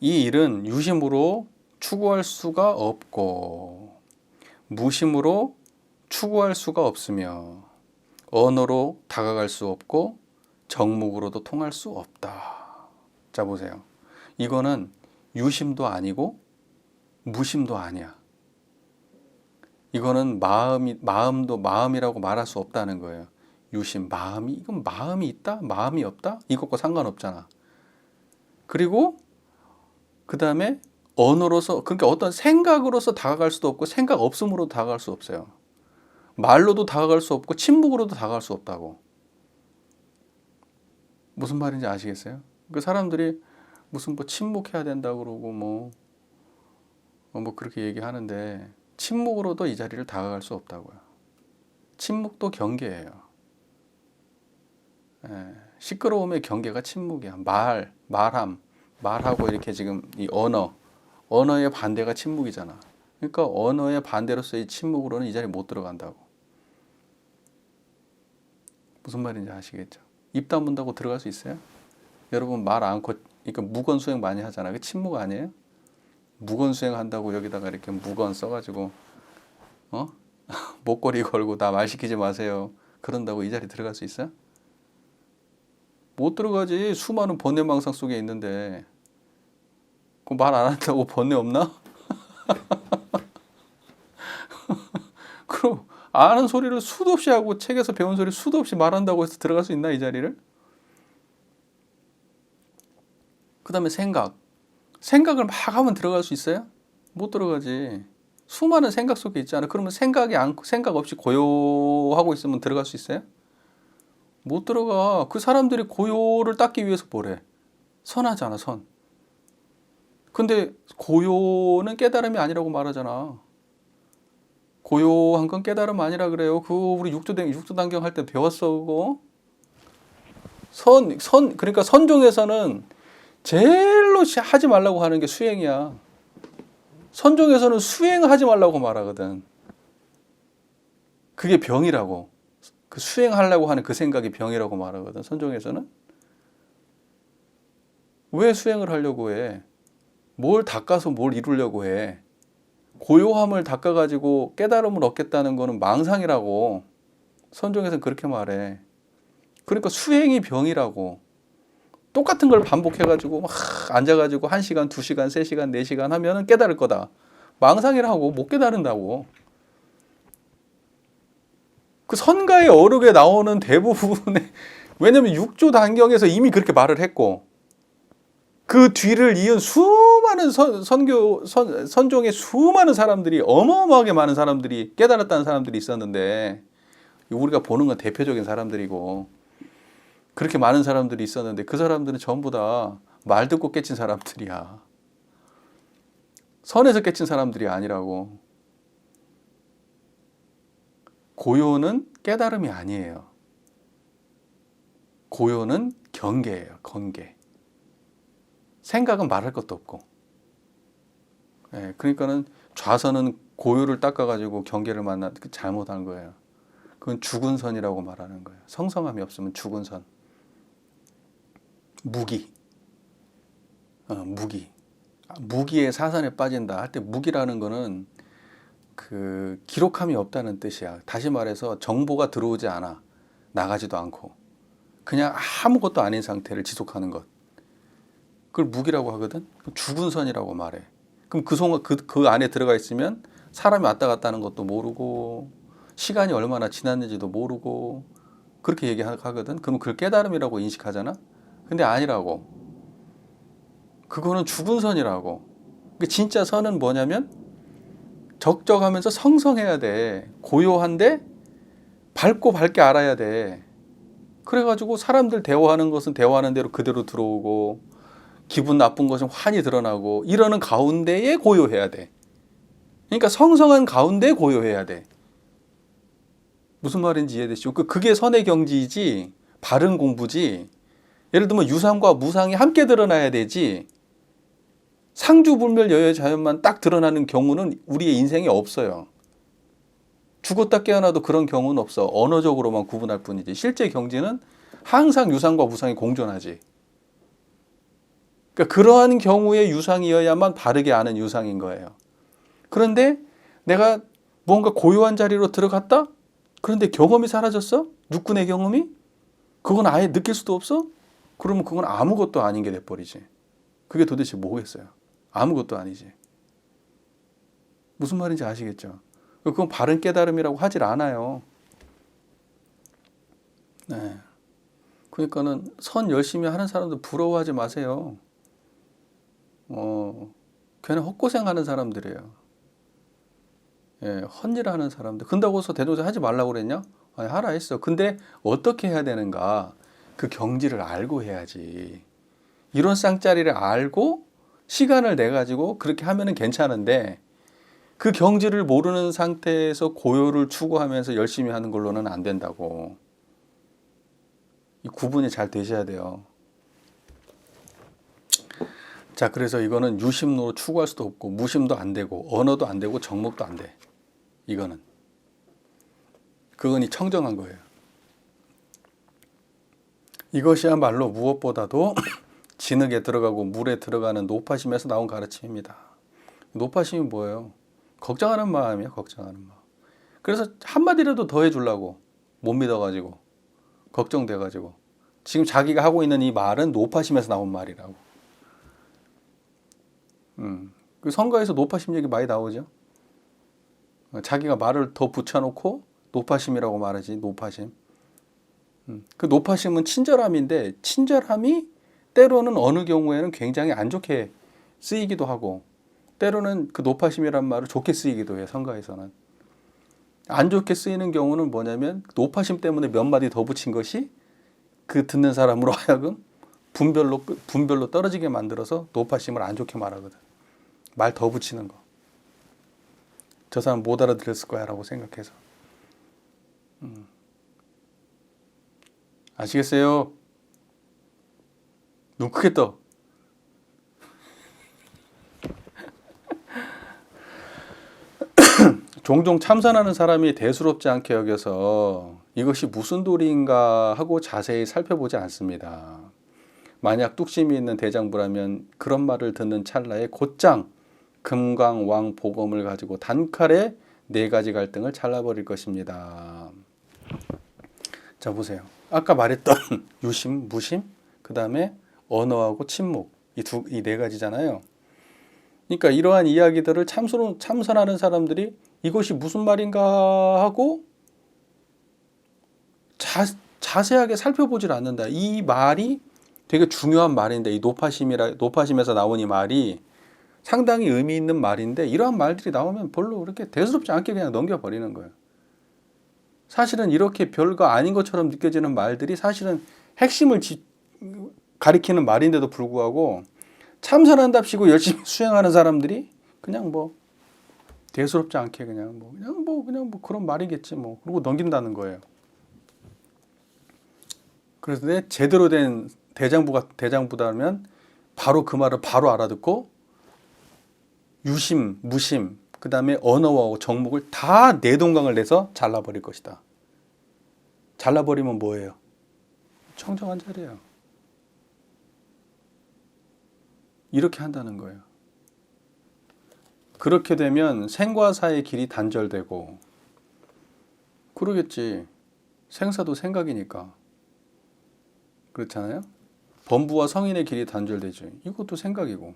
이 일은 유심으로 추구할 수가 없고 무심으로 추구할 수가 없으며 언어로 다가갈 수 없고 정묵으로도 통할 수 없다. 자, 보세요. 이거는 유심도 아니고 무심도 아니야. 이거는 마음이라고 말할 수 없다는 거예요. 유심, 이건 마음이 있다? 마음이 없다? 이것과 상관없잖아. 그리고 그 다음에 언어로서, 그러니까 어떤 생각으로서 다가갈 수도 없고 생각 없음으로도 다가갈 수 없어요. 말로도 다가갈 수 없고 침묵으로도 다가갈 수 없다고. 무슨 말인지 아시겠어요? 그 사람들이 무슨 뭐 침묵해야 된다 그러고 뭐 그렇게 얘기하는데 침묵으로도 이 자리를 다가갈 수 없다고요. 침묵도 경계예요. 예, 시끄러움의 경계가 침묵이야. 말하고 이렇게 지금 이 언어의 반대가 침묵이잖아. 그러니까 언어의 반대로서 이 침묵으로는 이 자리에 못 들어간다고. 무슨 말인지 아시겠죠? 입 다문다고 들어갈 수 있어요? 여러분 말 않고, 그러니까 무건 수행 많이 하잖아. 그 침묵 아니에요? 무건 수행 한다고 여기다가 이렇게 무건 써가지고 목걸이 걸고 나 말 시키지 마세요. 그런다고 이 자리 들어갈 수 있어요? 못 들어가지. 수많은 번뇌망상 속에 있는데 그 말 안 한다고 번뇌 없나? 그럼 아는 소리를 수도 없이 하고 책에서 배운 소리 수도 없이 말한다고 해서 들어갈 수 있나, 이 자리를? 그 다음에 생각을 막 하면 들어갈 수 있어요? 못 들어가지. 수많은 생각 속에 있잖아. 그러면 생각 없이 고요하고 있으면 들어갈 수 있어요? 못 들어가. 그 사람들이 고요를 닦기 위해서 뭐래? 선하잖아, 선. 근데 고요는 깨달음이 아니라고 말하잖아. 고요한 건 깨달음 아니라 그래요. 그거 우리 육조단경 할 때 배웠어, 그거. 그러니까 선종에서는 제일로 하지 말라고 하는 게 수행이야. 선종에서는 수행하지 말라고 말하거든. 그게 병이라고. 그 수행하려고 하는 그 생각이 병이라고 말하거든, 선종에서는. 왜 수행을 하려고 해? 뭘 닦아서 뭘 이루려고 해? 고요함을 닦아가지고 깨달음을 얻겠다는 거는 망상이라고. 선종에서는 그렇게 말해. 그러니까 수행이 병이라고. 똑같은 걸 반복해가지고 막 앉아가지고 1시간, 2시간, 3시간, 4시간 하면은 깨달을 거다. 망상이라고. 못 깨달은다고. 그 선가의 어록에 나오는 대부분의 왜냐면 6조 단경에서 이미 그렇게 말을 했고 그 뒤를 이은 수많은 선종의 수많은 사람들이 어마어마하게 많은 사람들이 깨달았다는 사람들이 있었는데 우리가 보는 건 대표적인 사람들이고 그렇게 많은 사람들이 있었는데 그 사람들은 전부 다 말 듣고 깨친 사람들이야. 선에서 깨친 사람들이 아니라고. 고요는 깨달음이 아니에요. 고요는 경계예요. 경계. 생각은 말할 것도 없고. 예, 그러니까는 좌선은 고요를 닦아가지고 경계를 만나 잘못한 거예요. 그건 죽은 선이라고 말하는 거예요. 성성함이 없으면 죽은 선. 무기. 무기. 무기의 사선에 빠진다 할 때 무기라는 거는 그 기록함이 없다는 뜻이야. 다시 말해서 정보가 들어오지 않아. 나가지도 않고. 그냥 아무것도 아닌 상태를 지속하는 것. 그걸 무기라고 하거든. 죽은 선이라고 말해. 그럼 그 안에 들어가 있으면 사람이 왔다 갔다 하는 것도 모르고 시간이 얼마나 지났는지도 모르고 그렇게 얘기하거든. 그럼 그걸 깨달음이라고 인식하잖아. 근데 아니라고. 그거는 죽은 선이라고. 진짜 선은 뭐냐면 적적하면서 성성해야 돼. 고요한데 밝고 밝게 알아야 돼. 그래가지고 사람들 대화하는 것은 대화하는 대로 그대로 들어오고 기분 나쁜 것은 환히 드러나고 이러는 가운데에 고요해야 돼. 그러니까 성성한 가운데 고요해야 돼. 무슨 말인지 이해되시죠? 그게 선의 경지이지 바른 공부지. 예를 들면 유상과 무상이 함께 드러나야 되지 상주불멸 여여자연만 딱 드러나는 경우는 우리의 인생에 없어요. 죽었다 깨어나도 그런 경우는 없어. 언어적으로만 구분할 뿐이지. 실제 경지는 항상 유상과 무상이 공존하지. 그러니까 그러한 경우의 유상이어야만 바르게 아는 유상인 거예요. 그런데 내가 뭔가 고요한 자리로 들어갔다? 그런데 경험이 사라졌어? 육군의 경험이? 그건 아예 느낄 수도 없어? 그러면 그건 아무것도 아닌 게 돼버리지. 그게 도대체 뭐겠어요? 아무것도 아니지. 무슨 말인지 아시겠죠? 그건 바른 깨달음이라고 하질 않아요. 네. 그러니까는 선 열심히 하는 사람들 부러워하지 마세요. 괜히 헛고생하는 사람들이에요. 예, 헛일하는 사람들. 근다고 해서 대동사 하지 말라고 그랬냐? 아니, 하라 했어. 근데 어떻게 해야 되는가? 그 경지를 알고 해야지. 이런 쌍짜리를 알고 시간을 내가지고 그렇게 하면은 괜찮은데 그 경지를 모르는 상태에서 고요를 추구하면서 열심히 하는 걸로는 안 된다고. 이 구분이 잘 되셔야 돼요. 자, 그래서 이거는 유심으로 추구할 수도 없고 무심도 안 되고 언어도 안 되고 정목도 안 돼. 이거는. 그건 이 청정한 거예요. 이것이야말로 무엇보다도 진흙에 들어가고 물에 들어가는 노파심에서 나온 가르침입니다. 노파심이 뭐예요? 걱정하는 마음이에요. 걱정하는 마음. 그래서 한마디라도 더 해주려고 못 믿어가지고 걱정돼가지고 지금 자기가 하고 있는 이 말은 노파심에서 나온 말이라고. 그 성가에서 노파심 얘기 많이 나오죠. 자기가 말을 더 붙여놓고 노파심이라고 말하지. 노파심. 그 노파심은 친절함인데 친절함이 때로는 어느 경우에는 굉장히 안 좋게 쓰이기도 하고 때로는 그 노파심이란 말을 좋게 쓰이기도 해요. 성가에서는. 안 좋게 쓰이는 경우는 뭐냐면 노파심 때문에 몇 마디 더 붙인 것이 그 듣는 사람으로 하여금 분별로 떨어지게 만들어서 노파심을 안 좋게 말하거든. 말 더 붙이는 거. 저 사람 못 알아들었을 거야 라고 생각해서. 아시겠어요? 눈 크게 떠. 종종 참선하는 사람이 대수롭지 않게 여겨서 이것이 무슨 도리인가 하고 자세히 살펴보지 않습니다. 만약 뚝심이 있는 대장부라면 그런 말을 듣는 찰나에 곧장 금강왕 보검을 가지고 단칼에 네 가지 갈등을 잘라버릴 것입니다. 자 보세요. 아까 말했던 유심, 무심, 그 다음에 언어하고 침묵 이 네 가지잖아요. 그러니까 이러한 이야기들을 참선하는 사람들이 이것이 무슨 말인가 하고 자세하게 살펴보질 않는다. 이 말이 되게 중요한 말인데 이 노파심에서 나온 이 말이 상당히 의미 있는 말인데 이러한 말들이 나오면 별로 그렇게 대수롭지 않게 그냥 넘겨버리는 거예요. 사실은 이렇게 별거 아닌 것처럼 느껴지는 말들이 사실은 핵심을 가리키는 말인데도 불구하고 참선한답시고 열심히 수행하는 사람들이 그냥 뭐 대수롭지 않게 그냥 뭐 그런 말이겠지 뭐 그러고 넘긴다는 거예요. 그래서 제대로 된 대장부다면 바로 그 말을 바로 알아듣고 유심, 무심, 그 다음에 언어와 정목을 다 내동강을 내서 잘라버릴 것이다. 잘라버리면 뭐예요? 청정한 자리예요. 이렇게 한다는 거예요. 그렇게 되면 생과 사의 길이 단절되고 그러겠지. 생사도 생각이니까. 그렇잖아요. 범부와 성인의 길이 단절되죠. 이것도 생각이고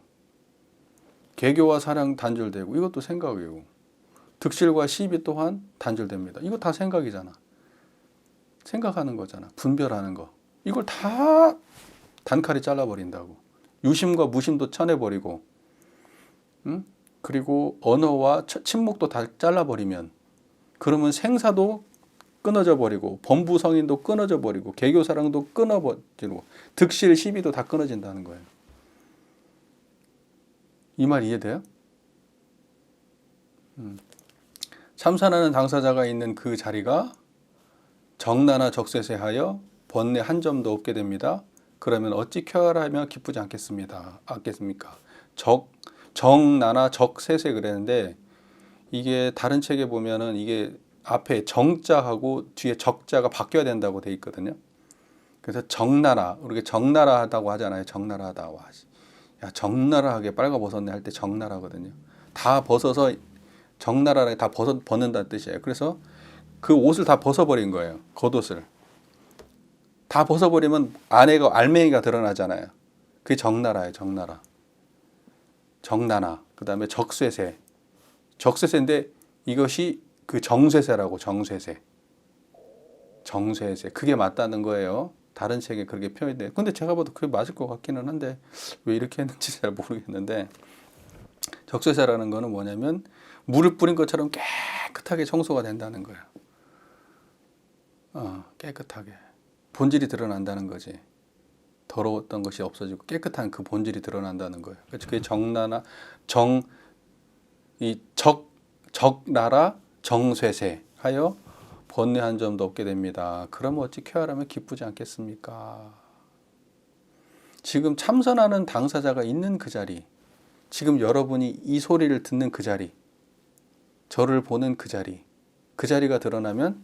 개교와 사랑 단절되고 이것도 생각이고 득실과 시비 또한 단절됩니다. 이거 다 생각이잖아. 생각하는 거잖아. 분별하는 거. 이걸 다 단칼에 잘라버린다고. 유심과 무심도 쳐내버리고 그리고 언어와 침묵도 다 잘라버리면 그러면 생사도 끊어져 버리고 범부 성인도 끊어져 버리고 개교 사랑도 끊어버리고 득실 시비도 다 끊어진다는 거예요. 이 말 이해돼요? 참선하는 당사자가 있는 그 자리가 정나나 적세세하여 번뇌 한 점도 없게 됩니다. 그러면 어찌 쾌활하며 기쁘지 않겠습니까? 정나나 적세세 그랬는데 이게 다른 책에 보면은 이게 앞에 정자하고 뒤에 적자가 바뀌어야 된다고 돼 있거든요. 그래서 정나라, 우리가 정나라하다고 하잖아요. 정나라하다. 야, 적나라하게 빨가벗었네 할 때 적나라거든요. 다 벗어서 적나라하게 다 벗는다는 뜻이에요. 그래서 그 옷을 다 벗어버린 거예요. 겉옷을. 다 벗어버리면 안에가 알맹이가 드러나잖아요. 그게 적나라예요. 적나라. 정나나. 그 다음에 적쇠세. 적쇠세인데 이것이 그 정쇠세라고 정쇠세. 정쇠세. 그게 맞다는 거예요. 다른 책에 그렇게 표현돼요. 근데 제가 봐도 그게 맞을 것 같기는 한데 왜 이렇게 했는지 잘 모르겠는데 적쇠세라는 거는 뭐냐면 물을 뿌린 것처럼 깨끗하게 청소가 된다는 거예요. 깨끗하게. 본질이 드러난다는 거지. 더러웠던 것이 없어지고 깨끗한 그 본질이 드러난다는 거예요. 그래서 그게 정나나 적나라 정쇠세 하여 번뇌 한 점도 없게 됩니다. 그러면 어찌 쾌활하면 기쁘지 않겠습니까? 지금 참선하는 당사자가 있는 그 자리, 지금 여러분이 이 소리를 듣는 그 자리, 저를 보는 그 자리가 드러나면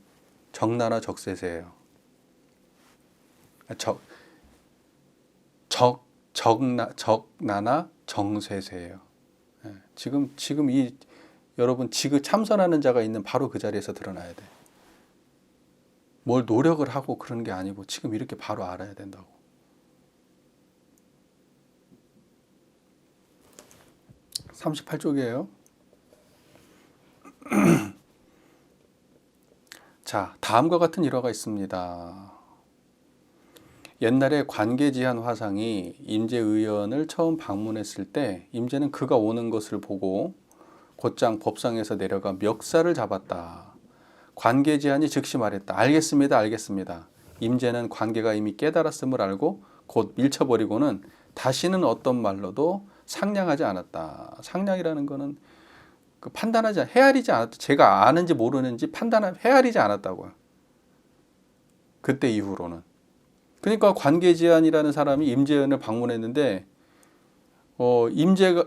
적나나 적세세예요. 적나나 정세세예요. 지금 이 여러분 지금 참선하는 자가 있는 바로 그 자리에서 드러나야 돼. 뭘 노력을 하고 그런 게 아니고 지금 이렇게 바로 알아야 된다고. (38쪽이에요) 자, 다음과 같은 일화가 있습니다. 옛날에 관계지한 화상이 임재의연을 처음 방문했을 때 임재는 그가 오는 것을 보고 곧장 법상에서 내려가 멱살을 잡았다. 관계지한이 즉시 말했다. 알겠습니다. 알겠습니다. 임재는 관계가 이미 깨달았음을 알고 곧 밀쳐버리고는 다시는 어떤 말로도 상냥하지 않았다. 상냥이라는 거는 헤아리지 않았다. 제가 아는지 모르는지 헤아리지 않았다고요. 그때 이후로는. 그러니까 관계지한이라는 사람이 임재연을 방문했는데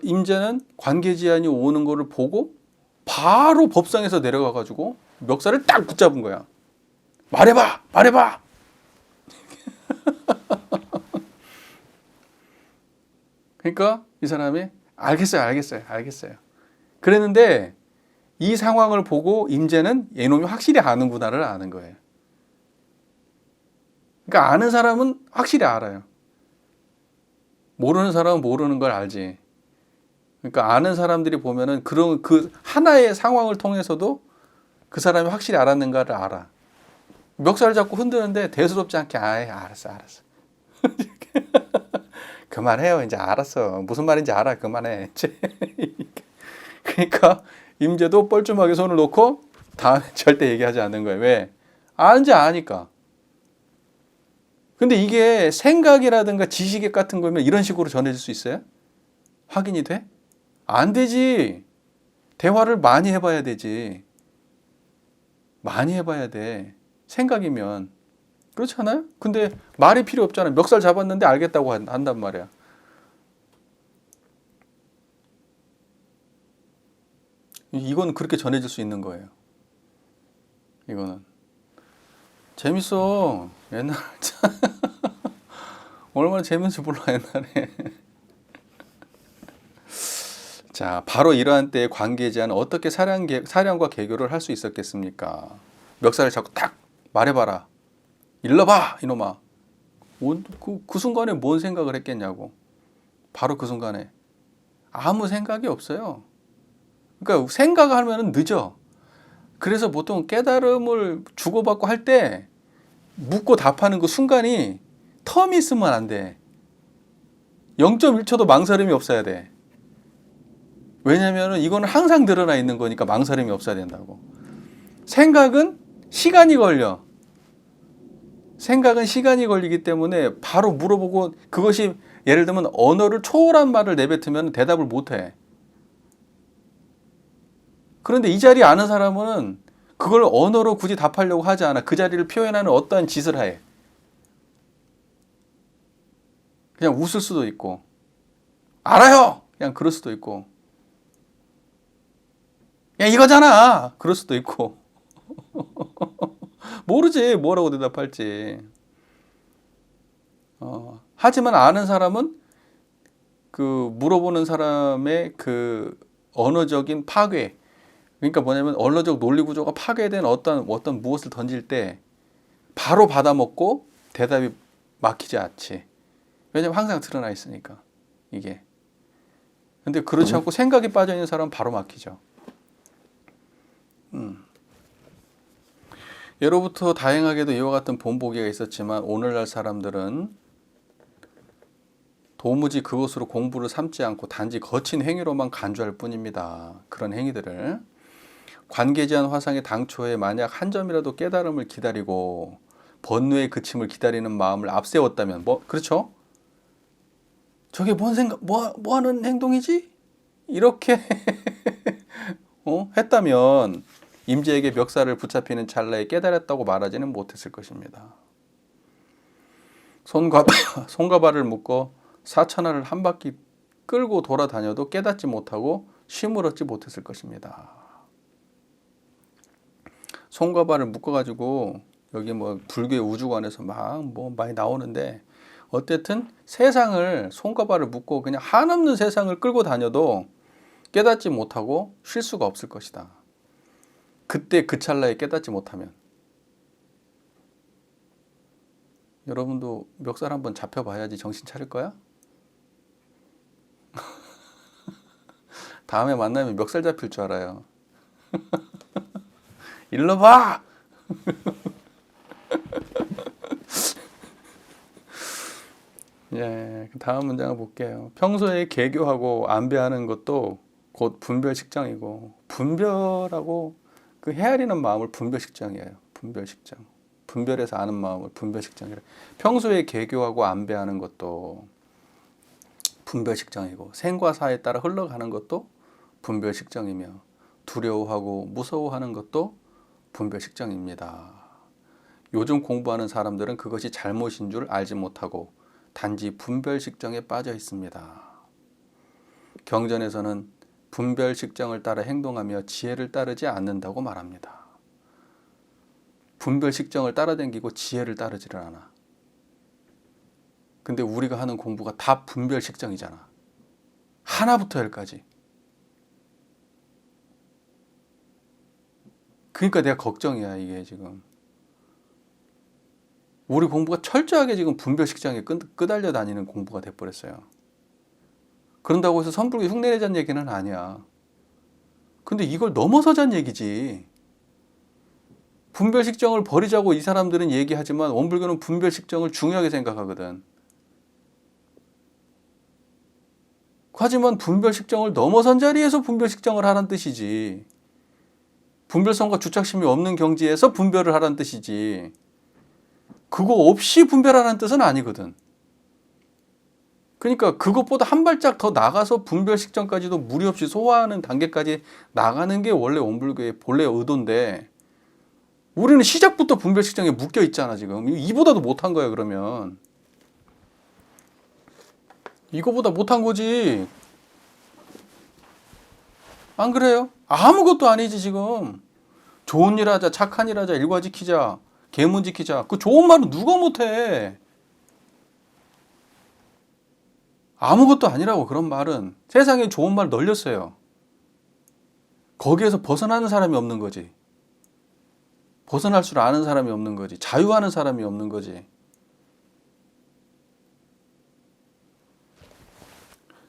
임재는 관계지한이 오는 거를 보고 바로 법상에서 내려가 가지고 멱살을 딱 붙잡은 거야. 말해봐. 그러니까 이 사람이 알겠어요. 그랬는데 이 상황을 보고 임재는 이놈이 확실히 아는구나를 아는 거예요. 그러니까 아는 사람은 확실히 알아요. 모르는 사람은 모르는 걸 알지. 그러니까 아는 사람들이 보면은 그런 그 하나의 상황을 통해서도 그 사람이 확실히 알았는가를 알아. 멱살을 잡고 흔드는데 대수롭지 않게 알았어. 그만해요. 이제 알았어. 무슨 말인지 알아. 그만해. 그러니까 임재도 뻘쭘하게 손을 놓고 다음에 절대 얘기하지 않는 거예요. 왜? 아는지 아니까. 근데 이게 생각이라든가 지식 같은 거면 이런 식으로 전해질 수 있어요? 확인이 돼? 안 되지. 대화를 많이 해봐야 되지. 많이 해봐야 돼. 생각이면. 그렇지 않아요? 근데 말이 필요 없잖아요. 멱살 잡았는데 알겠다고 한단 말이야. 이건 그렇게 전해질 수 있는 거예요. 이거는. 재밌어. 옛날에 얼마나 재밌는지 몰라 옛날에. 자, 바로 이러한 때의 관계자는 어떻게 사랑과 개교를 할 수 있었겠습니까? 멱살을 잡고 딱 말해봐라. 일러봐 이놈아. 그 순간에 뭔 생각을 했겠냐고. 바로 그 순간에 아무 생각이 없어요. 그러니까 생각하면 늦어. 그래서 보통 깨달음을 주고받고 할 때 묻고 답하는 그 순간이 텀이 있으면 안 돼. 0.1초도 망설임이 없어야 돼. 왜냐면 이거는 항상 드러나 있는 거니까 망설임이 없어야 된다고. 생각은 시간이 걸려. 생각은 시간이 걸리기 때문에 바로 물어보고 그것이 예를 들면 언어를 초월한 말을 내뱉으면 대답을 못해. 그런데 이 자리에 아는 사람은 그걸 언어로 굳이 답하려고 하지 않아. 그 자리를 표현하는 어떠한 짓을 해. 그냥 웃을 수도 있고 알아요! 그냥 그럴 수도 있고 야 이거잖아! 그럴 수도 있고 모르지 뭐라고 대답할지. 하지만 아는 사람은 그 물어보는 사람의 그 언어적인 파괴, 그러니까 뭐냐면 언어적 논리 구조가 파괴된 어떤 무엇을 던질 때 바로 받아먹고 대답이 막히지 않지. 왜냐면 항상 드러나 있으니까 이게. 근데 그렇지 않고 생각이 빠져 있는 사람은 바로 막히죠. 예로부터 다행하게도 이와 같은 본보기가 있었지만 오늘날 사람들은 도무지 그것으로 공부를 삼지 않고 단지 거친 행위로만 간주할 뿐입니다. 그런 행위들을. 관계제한 화상의 당초에 만약 한 점이라도 깨달음을 기다리고 번뇌의 그침을 기다리는 마음을 앞세웠다면 그렇죠? 저게 뭔 생각 뭐 하는 행동이지? 이렇게 했다면 임재에게 멱살을 붙잡히는 찰나에 깨달았다고 말하지는 못했을 것입니다. 손과 발을 묶어 사천하를 한 바퀴 끌고 돌아다녀도 깨닫지 못하고 쉼을 얻지 못했을 것입니다. 손과 발을 묶어가지고 여기 뭐 불교의 우주관에서 막 뭐 많이 나오는데 어쨌든 세상을 손과 발을 묶고 그냥 한없는 세상을 끌고 다녀도 깨닫지 못하고 쉴 수가 없을 것이다. 그때 그 찰나에 깨닫지 못하면. 여러분도 멱살 한번 잡혀봐야지 정신 차릴 거야? 다음에 만나면 멱살 잡힐 줄 알아요. 일러봐! 예, 다음 문장을 볼게요. 평소에 개교하고 안배하는 것도 곧 분별식정이고, 분별하고 그 헤아리는 마음을 분별식정이에요. 분별식정. 분별해서 아는 마음을 분별식정이래. 평소에 개교하고 안배하는 것도 분별식정이고, 생과 사에 따라 흘러가는 것도 분별식정이며, 두려워하고 무서워하는 것도 분별식정입니다. 요즘 공부하는 사람들은 그것이 잘못인 줄 알지 못하고 단지 분별식정에 빠져 있습니다. 경전에서는 분별식정을 따라 행동하며 지혜를 따르지 않는다고 말합니다. 분별식정을 따라다니고 지혜를 따르지를 않아. 근데 우리가 하는 공부가 다 분별식정이잖아. 하나부터 열까지. 그러니까 내가 걱정이야, 이게 지금. 우리 공부가 철저하게 지금 분별식장에 끄달려 다니는 공부가 돼버렸어요. 그런다고 해서 선불교 흉내내자는 얘기는 아니야. 근데 이걸 넘어서자는 얘기지. 분별식정을 버리자고 이 사람들은 얘기하지만 원불교는 분별식정을 중요하게 생각하거든. 하지만 분별식정을 넘어선 자리에서 분별식정을 하라는 뜻이지. 분별성과 주착심이 없는 경지에서 분별을 하라는 뜻이지. 그거 없이 분별하라는 뜻은 아니거든. 그러니까 그것보다 한 발짝 더 나가서 분별식정까지도 무리 없이 소화하는 단계까지 나가는 게 원래 원불교의 본래 의도인데, 우리는 시작부터 분별식정에 묶여 있잖아 지금. 이보다도 못한 거야 그러면. 이거보다 못한 거지. 안 그래요? 아무것도 아니지 지금. 좋은 일 하자, 착한 일 하자, 일과 지키자, 계문 지키자. 그 좋은 말은 누가 못해. 아무것도 아니라고. 그런 말은 세상에 좋은 말 널렸어요. 거기에서 벗어나는 사람이 없는 거지. 벗어날 줄 아는 사람이 없는 거지. 자유하는 사람이 없는 거지.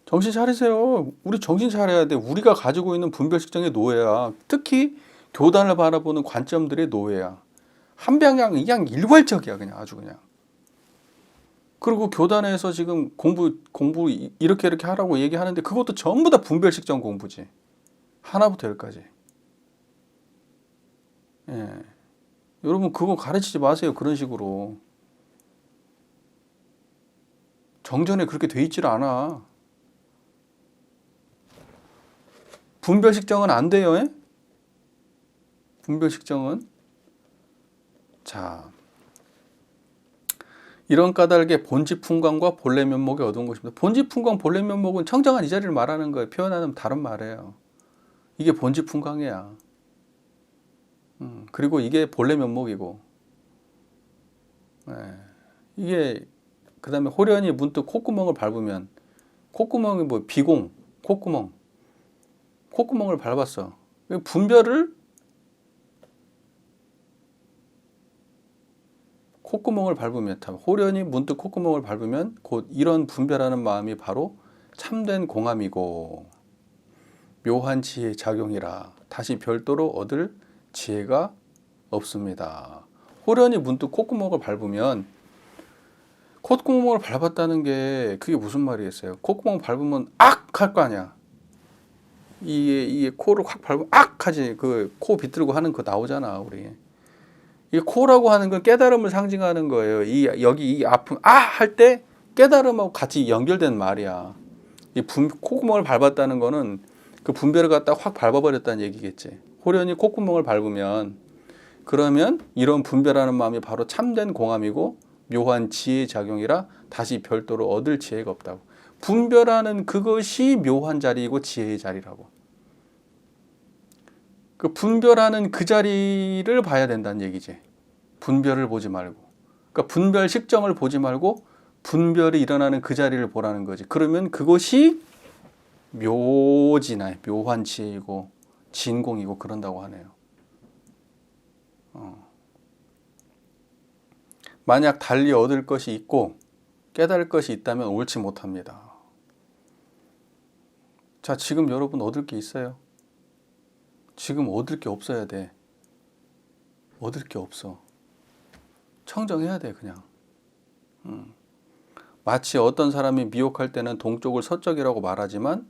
정신 차리세요. 우리 정신 차려야 돼. 우리가 가지고 있는 분별식정의 노예야. 특히 교단을 바라보는 관점들의 노예야. 한 방향 그냥 일괄적이야. 그냥 아주 그냥. 그리고 교단에서 지금 공부 이렇게 하라고 얘기하는데 그것도 전부 다 분별식정 공부지. 하나부터 열까지. 예. 여러분 그거 가르치지 마세요. 그런 식으로. 정전에 그렇게 돼 있질 않아. 분별식정은 안 돼요. 예? 분별식정은. 자, 이런 까닭에 본지풍광과 본래 면목이 어두운 것입니다. 본지풍광, 본래 면목은 청정한 이 자리를 말하는 거예요. 표현하는 다른 말이에요. 이게 본지풍광이야. 그리고 이게 본래 면목이고. 예. 이게 그 다음에 호련히 문득 콧구멍을 밟으면, 콧구멍이 뭐 비공, 콧구멍을 밟았어. 분별을 콧구멍을 밟으면, 호련히 문득 콧구멍을 밟으면 곧 이런 분별하는 마음이 바로 참된 공함이고 묘한 지혜의 작용이라 다시 별도로 얻을 지혜가 없습니다. 호련히 문득 콧구멍을 밟으면, 콧구멍을 밟았다는 게 그게 무슨 말이겠어요? 콧구멍 밟으면 악! 할 거 아니야. 이게 코를 확 밟으면 악! 하지. 그 코 비틀고 하는 거 나오잖아 우리. 이 코라고 하는 건 깨달음을 상징하는 거예요. 여기 이 아픔 할 때 깨달음하고 같이 연결된 말이야. 콧구멍을 밟았다는 거는 그 분별을 갖다 확 밟아버렸다는 얘기겠지. 호련히 콧구멍을 밟으면, 그러면 이런 분별하는 마음이 바로 참된 공함이고 묘한 지혜의 작용이라 다시 별도로 얻을 지혜가 없다고. 분별하는 그것이 묘한 자리이고 지혜의 자리라고. 그 분별하는 그 자리를 봐야 된다는 얘기지. 분별을 보지 말고. 그러니까 분별 식정을 보지 말고 분별이 일어나는 그 자리를 보라는 거지. 그러면 그것이 묘지나 묘한 지혜이고 진공이고 그런다고 하네요. 만약 달리 얻을 것이 있고 깨달을 것이 있다면 옳지 못합니다. 자, 지금 여러분 얻을 게 있어요? 지금 얻을 게 없어야 돼. 얻을 게 없어. 청정해야 돼 그냥. 마치 어떤 사람이 미혹할 때는 동쪽을 서쪽이라고 말하지만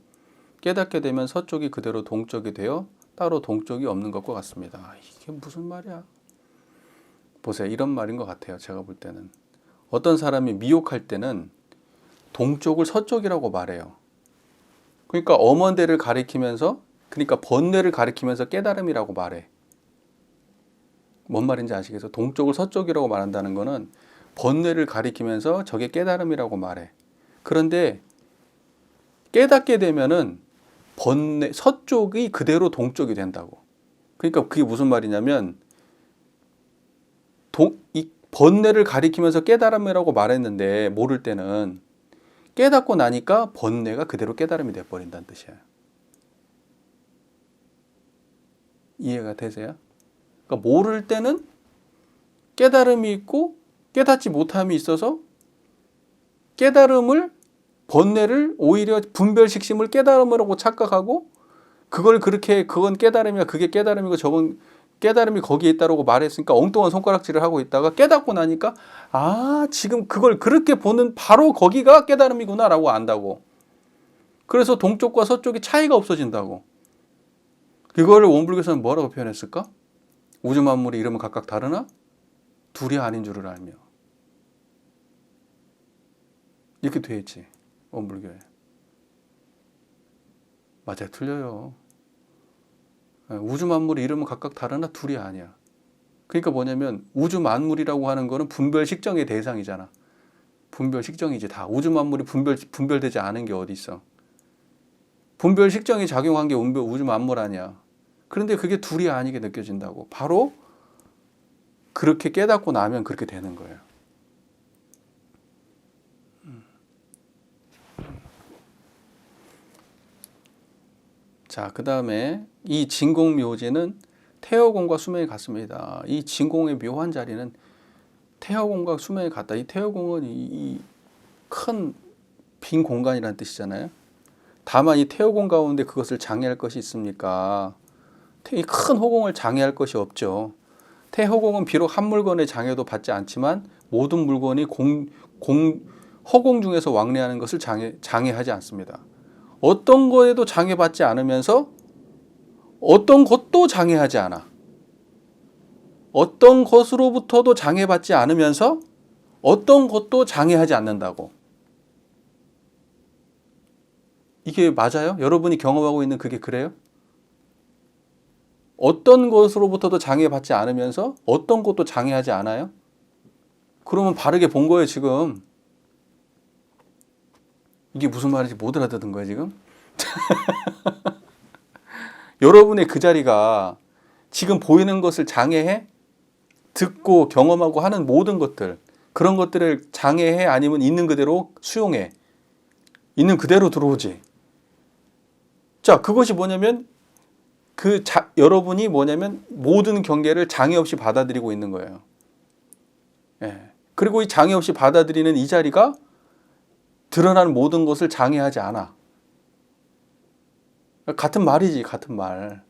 깨닫게 되면 서쪽이 그대로 동쪽이 되어 따로 동쪽이 없는 것과 같습니다. 이게 무슨 말이야? 보세요. 이런 말인 것 같아요. 제가 볼 때는. 어떤 사람이 미혹할 때는 동쪽을 서쪽이라고 말해요. 그러니까 엄원대를 가리키면서, 그러니까 번뇌를 가리키면서 깨달음이라고 말해. 뭔 말인지 아시겠어요? 동쪽을 서쪽이라고 말한다는 거는 번뇌를 가리키면서 저게 깨달음이라고 말해. 그런데 깨닫게 되면은 번뇌, 서쪽이 그대로 동쪽이 된다고. 그러니까 그게 무슨 말이냐면, 이 번뇌를 가리키면서 깨달음이라고 말했는데 모를 때는 깨닫고 나니까 번뇌가 그대로 깨달음이 돼버린다는 뜻이에요. 이해가 되세요? 그러니까 모를 때는 깨달음이 있고 깨닫지 못함이 있어서 깨달음을, 번뇌를 오히려 분별식심을 깨달음이라고 착각하고 그걸 그렇게, 그건 깨달음이야, 그게 깨달음이고 저건 깨달음이 거기에 있다라고 말했으니까 엉뚱한 손가락질을 하고 있다가 깨닫고 나니까 아, 지금 그걸 그렇게 보는 바로 거기가 깨달음이구나 라고 안다고. 그래서 동쪽과 서쪽이 차이가 없어진다고. 그거를 원불교에서는 뭐라고 표현했을까? 우주 만물의 이름은 각각 다르나 둘이 아닌 줄을 알며. 이렇게 돼 있지, 원불교에. 맞아요, 틀려요. 우주 만물의 이름은 각각 다르나 둘이 아니야. 그러니까 뭐냐면 우주 만물이라고 하는 거는 분별 식정의 대상이잖아. 분별 식정이지 다. 우주 만물이 분별되지 않은 게 어디 있어. 분별 식정이 작용한 게 우주 만물 아니야. 그런데 그게 둘이 아니게 느껴진다고. 바로 그렇게 깨닫고 나면 그렇게 되는 거예요. 자, 그 다음에 이 진공묘지는 태허공과 수명이 같습니다. 이 진공의 묘한 자리는 태허공과 수명이 같다. 이 태허공은 이 큰 빈 공간이라는 뜻이잖아요. 다만 이 태허공 가운데 그것을 장애할 것이 있습니까? 이 큰 허공을 장애할 것이 없죠. 태허공은 비록 한 물건의 장애도 받지 않지만 모든 물건이 허공 중에서 왕래하는 것을 장애하지 않습니다. 어떤 거에도 장애받지 않으면서 어떤 것도 장애하지 않아. 어떤 것으로부터도 장애받지 않으면서 어떤 것도 장애하지 않는다고. 이게 맞아요? 여러분이 경험하고 있는 그게 그래요? 어떤 것으로부터도 장애받지 않으면서 어떤 것도 장애하지 않아요? 그러면 바르게 본 거예요, 지금. 이게 무슨 말인지 못 알아듣는 거예요, 지금? 여러분의 그 자리가 지금 보이는 것을 장애해? 듣고 경험하고 하는 모든 것들, 그런 것들을 장애해? 아니면 있는 그대로 수용해? 있는 그대로 들어오지. 자, 그것이 뭐냐면 여러분이 뭐냐면 모든 경계를 장애 없이 받아들이고 있는 거예요. 예. 그리고 이 장애 없이 받아들이는 이 자리가 드러나는 모든 것을 장애하지 않아. 같은 말이지, 같은 말.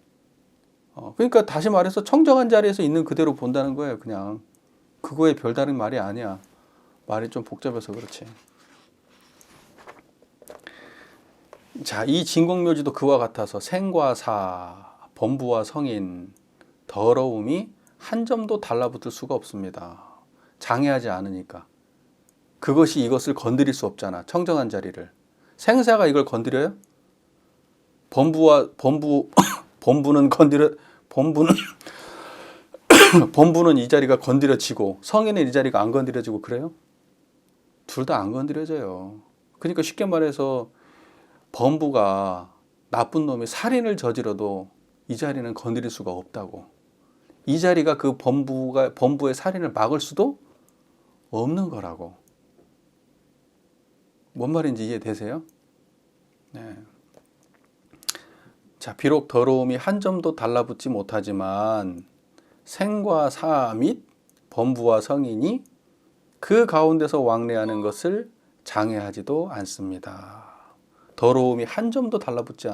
그러니까 다시 말해서 청정한 자리에서 있는 그대로 본다는 거예요, 그냥. 그거에 별다른 말이 아니야. 말이 좀 복잡해서 그렇지. 자, 이 진공묘지도 그와 같아서 생과 사, 범부와 성인, 더러움이 한 점도 달라붙을 수가 없습니다. 장애하지 않으니까. 그것이 이것을 건드릴 수 없잖아, 청정한 자리를. 생사가 이걸 건드려요? 범부는 범부는 이 자리가 건드려지고 성인은 이 자리가 안 건드려지고 그래요? 둘 다 안 건드려져요. 그러니까 쉽게 말해서 범부가, 나쁜 놈이 살인을 저지러도 이 자리는 건드릴 수가 없다고. 이 자리가 그 범부의 살인을 막을 수도 없는 거라고. 뭔 말인지 이해되세요? 네. 자, 비록 더러움이 한 점도 달라붙지 못하지만 생과 사 및 범부와 성인이 그 가운데서 왕래하는 것을 장애하지도 않습니다. 더러움이 한 점도 달라붙지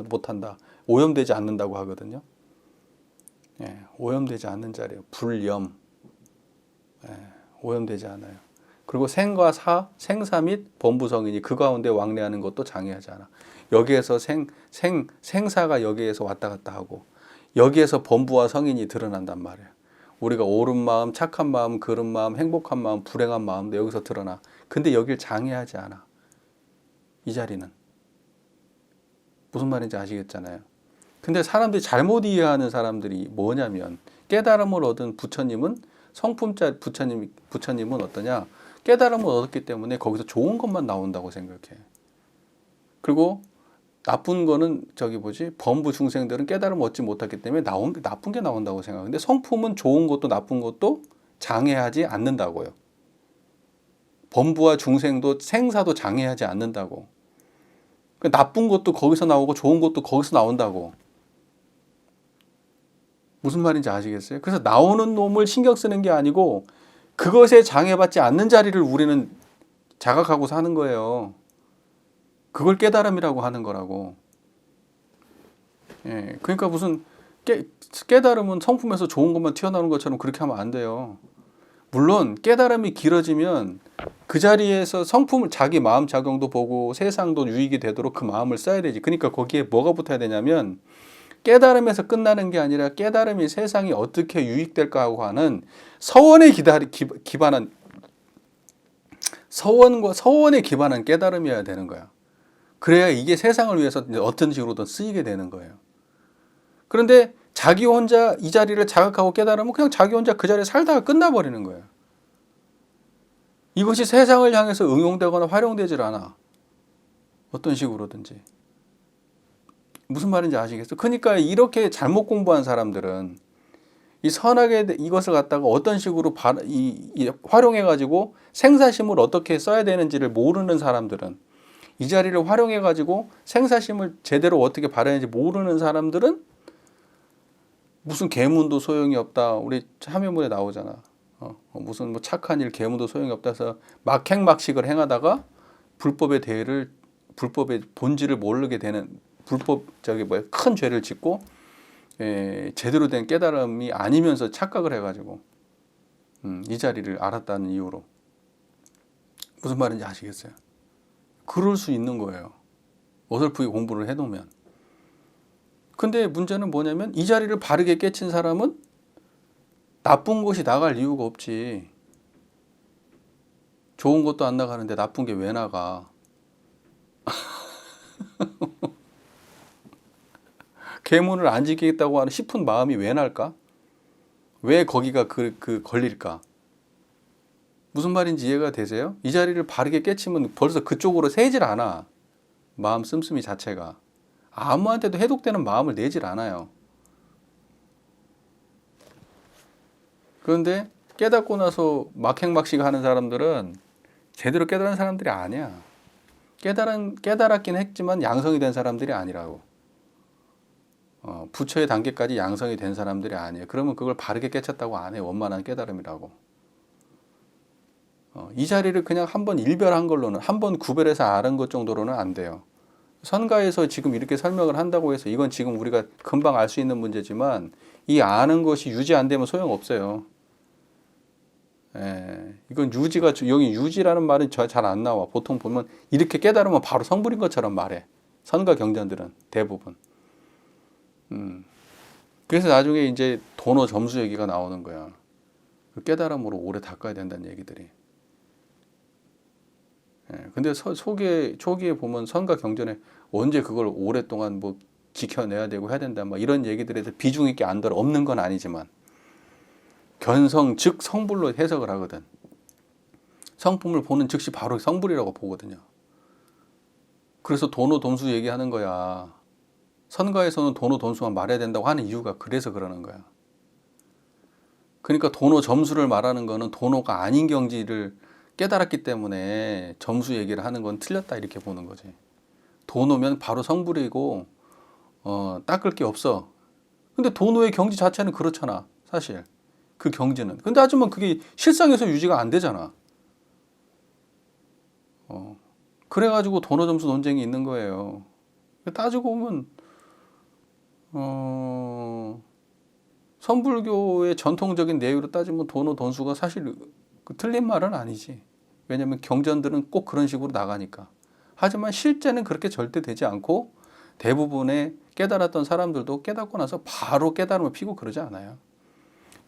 못한다. 오염되지 않는다고 하거든요. 예, 오염되지 않는 자리예요. 불염. 예, 오염되지 않아요. 그리고 생과 사, 생사 및 범부성인이 그 가운데 왕래하는 것도 장애하지 않아. 여기에서 생사가 여기에서 왔다 갔다 하고 여기에서 범부와 성인이 드러난단 말이에요. 우리가 옳은 마음, 착한 마음, 그른 마음, 행복한 마음, 불행한 마음도 여기서 드러나. 근데 여길 장애하지 않아. 이 자리는. 무슨 말인지 아시겠잖아요. 근데 사람들이 잘못 이해하는 사람들이 뭐냐면 깨달음을 얻은 부처님은 성품자 부처님은 어떠냐? 깨달음을 얻었기 때문에 거기서 좋은 것만 나온다고 생각해. 그리고 나쁜 거는 범부 중생들은 깨달음을 얻지 못했기 때문에 나쁜 게 나온다고 생각하는데 성품은 좋은 것도 나쁜 것도 장애하지 않는다고요. 범부와 중생도 생사도 장애하지 않는다고. 그 나쁜 것도 거기서 나오고 좋은 것도 거기서 나온다고. 무슨 말인지 아시겠어요? 그래서 나오는 놈을 신경 쓰는 게 아니고 그것에 장애받지 않는 자리를 우리는 자각하고 사는 거예요. 그걸 깨달음이라고 하는 거라고. 예, 그러니까 무슨 깨달음은 성품에서 좋은 것만 튀어나오는 것처럼 그렇게 하면 안 돼요. 물론 깨달음이 길어지면 그 자리에서 성품을 자기 마음 작용도 보고 세상도 유익이 되도록 그 마음을 써야 되지. 그러니까 거기에 뭐가 붙어야 되냐면 깨달음에서 끝나는 게 아니라 깨달음이 세상이 어떻게 유익될까 하고 하는 서원에 기반한 서원에 기반한 깨달음이어야 되는 거야. 그래야 이게 세상을 위해서 어떤 식으로든 쓰이게 되는 거예요. 그런데 자기 혼자 이 자리를 자각하고 깨달으면 그냥 자기 혼자 그 자리에 살다가 끝나버리는 거예요. 이것이 세상을 향해서 응용되거나 활용되질 않아. 어떤 식으로든지. 무슨 말인지 아시겠어요? 그러니까 이렇게 잘못 공부한 사람들은 이 선악의 이것을 갖다가 어떤 식으로 활용해가지고 생사심을 어떻게 써야 되는지를 모르는 사람들은, 이 자리를 활용해가지고 생사심을 제대로 어떻게 발휘하는지 모르는 사람들은 무슨 계문도 소용이 없다. 우리 참여문에 나오잖아. 무슨 뭐 착한 일 계문도 소용이 없다 해서 막행막식을 행하다가 불법의 본질을 모르게 되는 큰 죄를 짓고 제대로 된 깨달음이 아니면서 착각을 해가지고 이 자리를 알았다는 이유로. 무슨 말인지 아시겠어요? 그럴 수 있는 거예요. 어설프게 공부를 해놓으면. 근데 문제는 뭐냐면 이 자리를 바르게 깨친 사람은 나쁜 것이 나갈 이유가 없지. 좋은 것도 안 나가는데 나쁜 게 왜 나가? 계문을 안 지키겠다고 하는 싶은 마음이 왜 날까? 왜 거기가 걸릴까? 무슨 말인지 이해가 되세요? 이 자리를 바르게 깨치면 벌써 그쪽으로 새질 않아. 마음 씀씀이 자체가. 아무한테도 해독되는 마음을 내질 않아요. 그런데 깨닫고 나서 막행막식 하는 사람들은 제대로 깨달은 사람들이 아니야. 깨달았긴 했지만 양성이 된 사람들이 아니라고. 부처의 단계까지 양성이 된 사람들이 아니에요. 그러면 그걸 바르게 깨쳤다고 안 해. 원만한 깨달음이라고. 이 자리를 그냥 한번 일별한 걸로는, 한번 구별해서 아는 것 정도로는 안 돼요. 선가에서 지금 이렇게 설명을 한다고 해서 이건 지금 우리가 금방 알 수 있는 문제지만 이 아는 것이 유지 안 되면 소용없어요. 이건 여기 유지라는 말은 잘 안 나와. 보통 보면 이렇게 깨달으면 바로 성불인 것처럼 말해. 선가 경전들은 대부분. 그래서 나중에 이제 도노 점수 얘기가 나오는 거야. 그 깨달음으로 오래 닦아야 된다는 얘기들이. 근데 초기에 보면 선가 경전에 언제 그걸 오랫동안 뭐 지켜내야 되고 해야 된다, 막 이런 얘기들에서 비중 있게 안 들어. 없는 건 아니지만 견성 즉 성불로 해석을 하거든. 성품을 보는 즉시 바로 성불이라고 보거든요. 그래서 도노 돈수 얘기하는 거야. 선가에서는 도노 돈수만 말해야 된다고 하는 이유가 그래서 그러는 거야. 그러니까 도노 점수를 말하는 거는 도노가 아닌 경지를 깨달았기 때문에 점수 얘기를 하는 건 틀렸다 이렇게 보는 거지. 도노면 바로 성불이고 닦을 게 없어. 근데 도노의 경지 자체는 그렇잖아, 사실. 그 경지는. 근데 하지만 그게 실상에서 유지가 안 되잖아. 그래가지고 도노 점수 논쟁이 있는 거예요. 따지고 보면 선불교의 전통적인 내용으로 따지면 도노 돈수가 사실 틀린 말은 아니지. 왜냐하면 경전들은 꼭 그런 식으로 나가니까. 하지만 실제는 그렇게 절대 되지 않고 대부분의 깨달았던 사람들도 깨닫고 나서 바로 깨달음을 피고 그러지 않아요.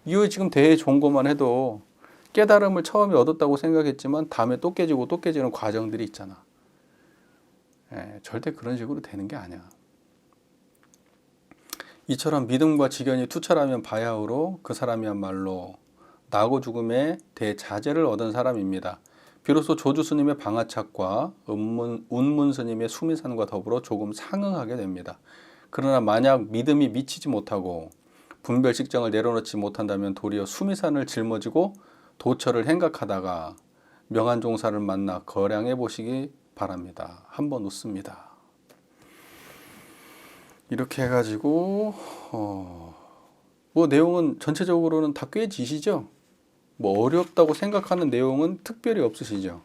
이 지금 대종고만 해도 깨달음을 처음에 얻었다고 생각했지만 다음에 또 깨지고 또 깨지는 과정들이 있잖아. 절대 그런 식으로 되는 게 아니야. 이처럼 믿음과 지견이 투철하면 바야흐로 그 사람이야말로 나고 죽음에 대자재를 얻은 사람입니다. 비로소 조주 스님의 방아착과 운문 스님의 수미산과 더불어 조금 상응하게 됩니다. 그러나 만약 믿음이 미치지 못하고 분별식정을 내려놓지 못한다면 도리어 수미산을 짊어지고 도처를 행각하다가 명한 종사를 만나 거량해 보시기 바랍니다. 한번 웃습니다. 이렇게 해가지고 뭐 내용은 전체적으로는 다 꿰지시죠? 뭐 어렵다고 생각하는 내용은 특별히 없으시죠?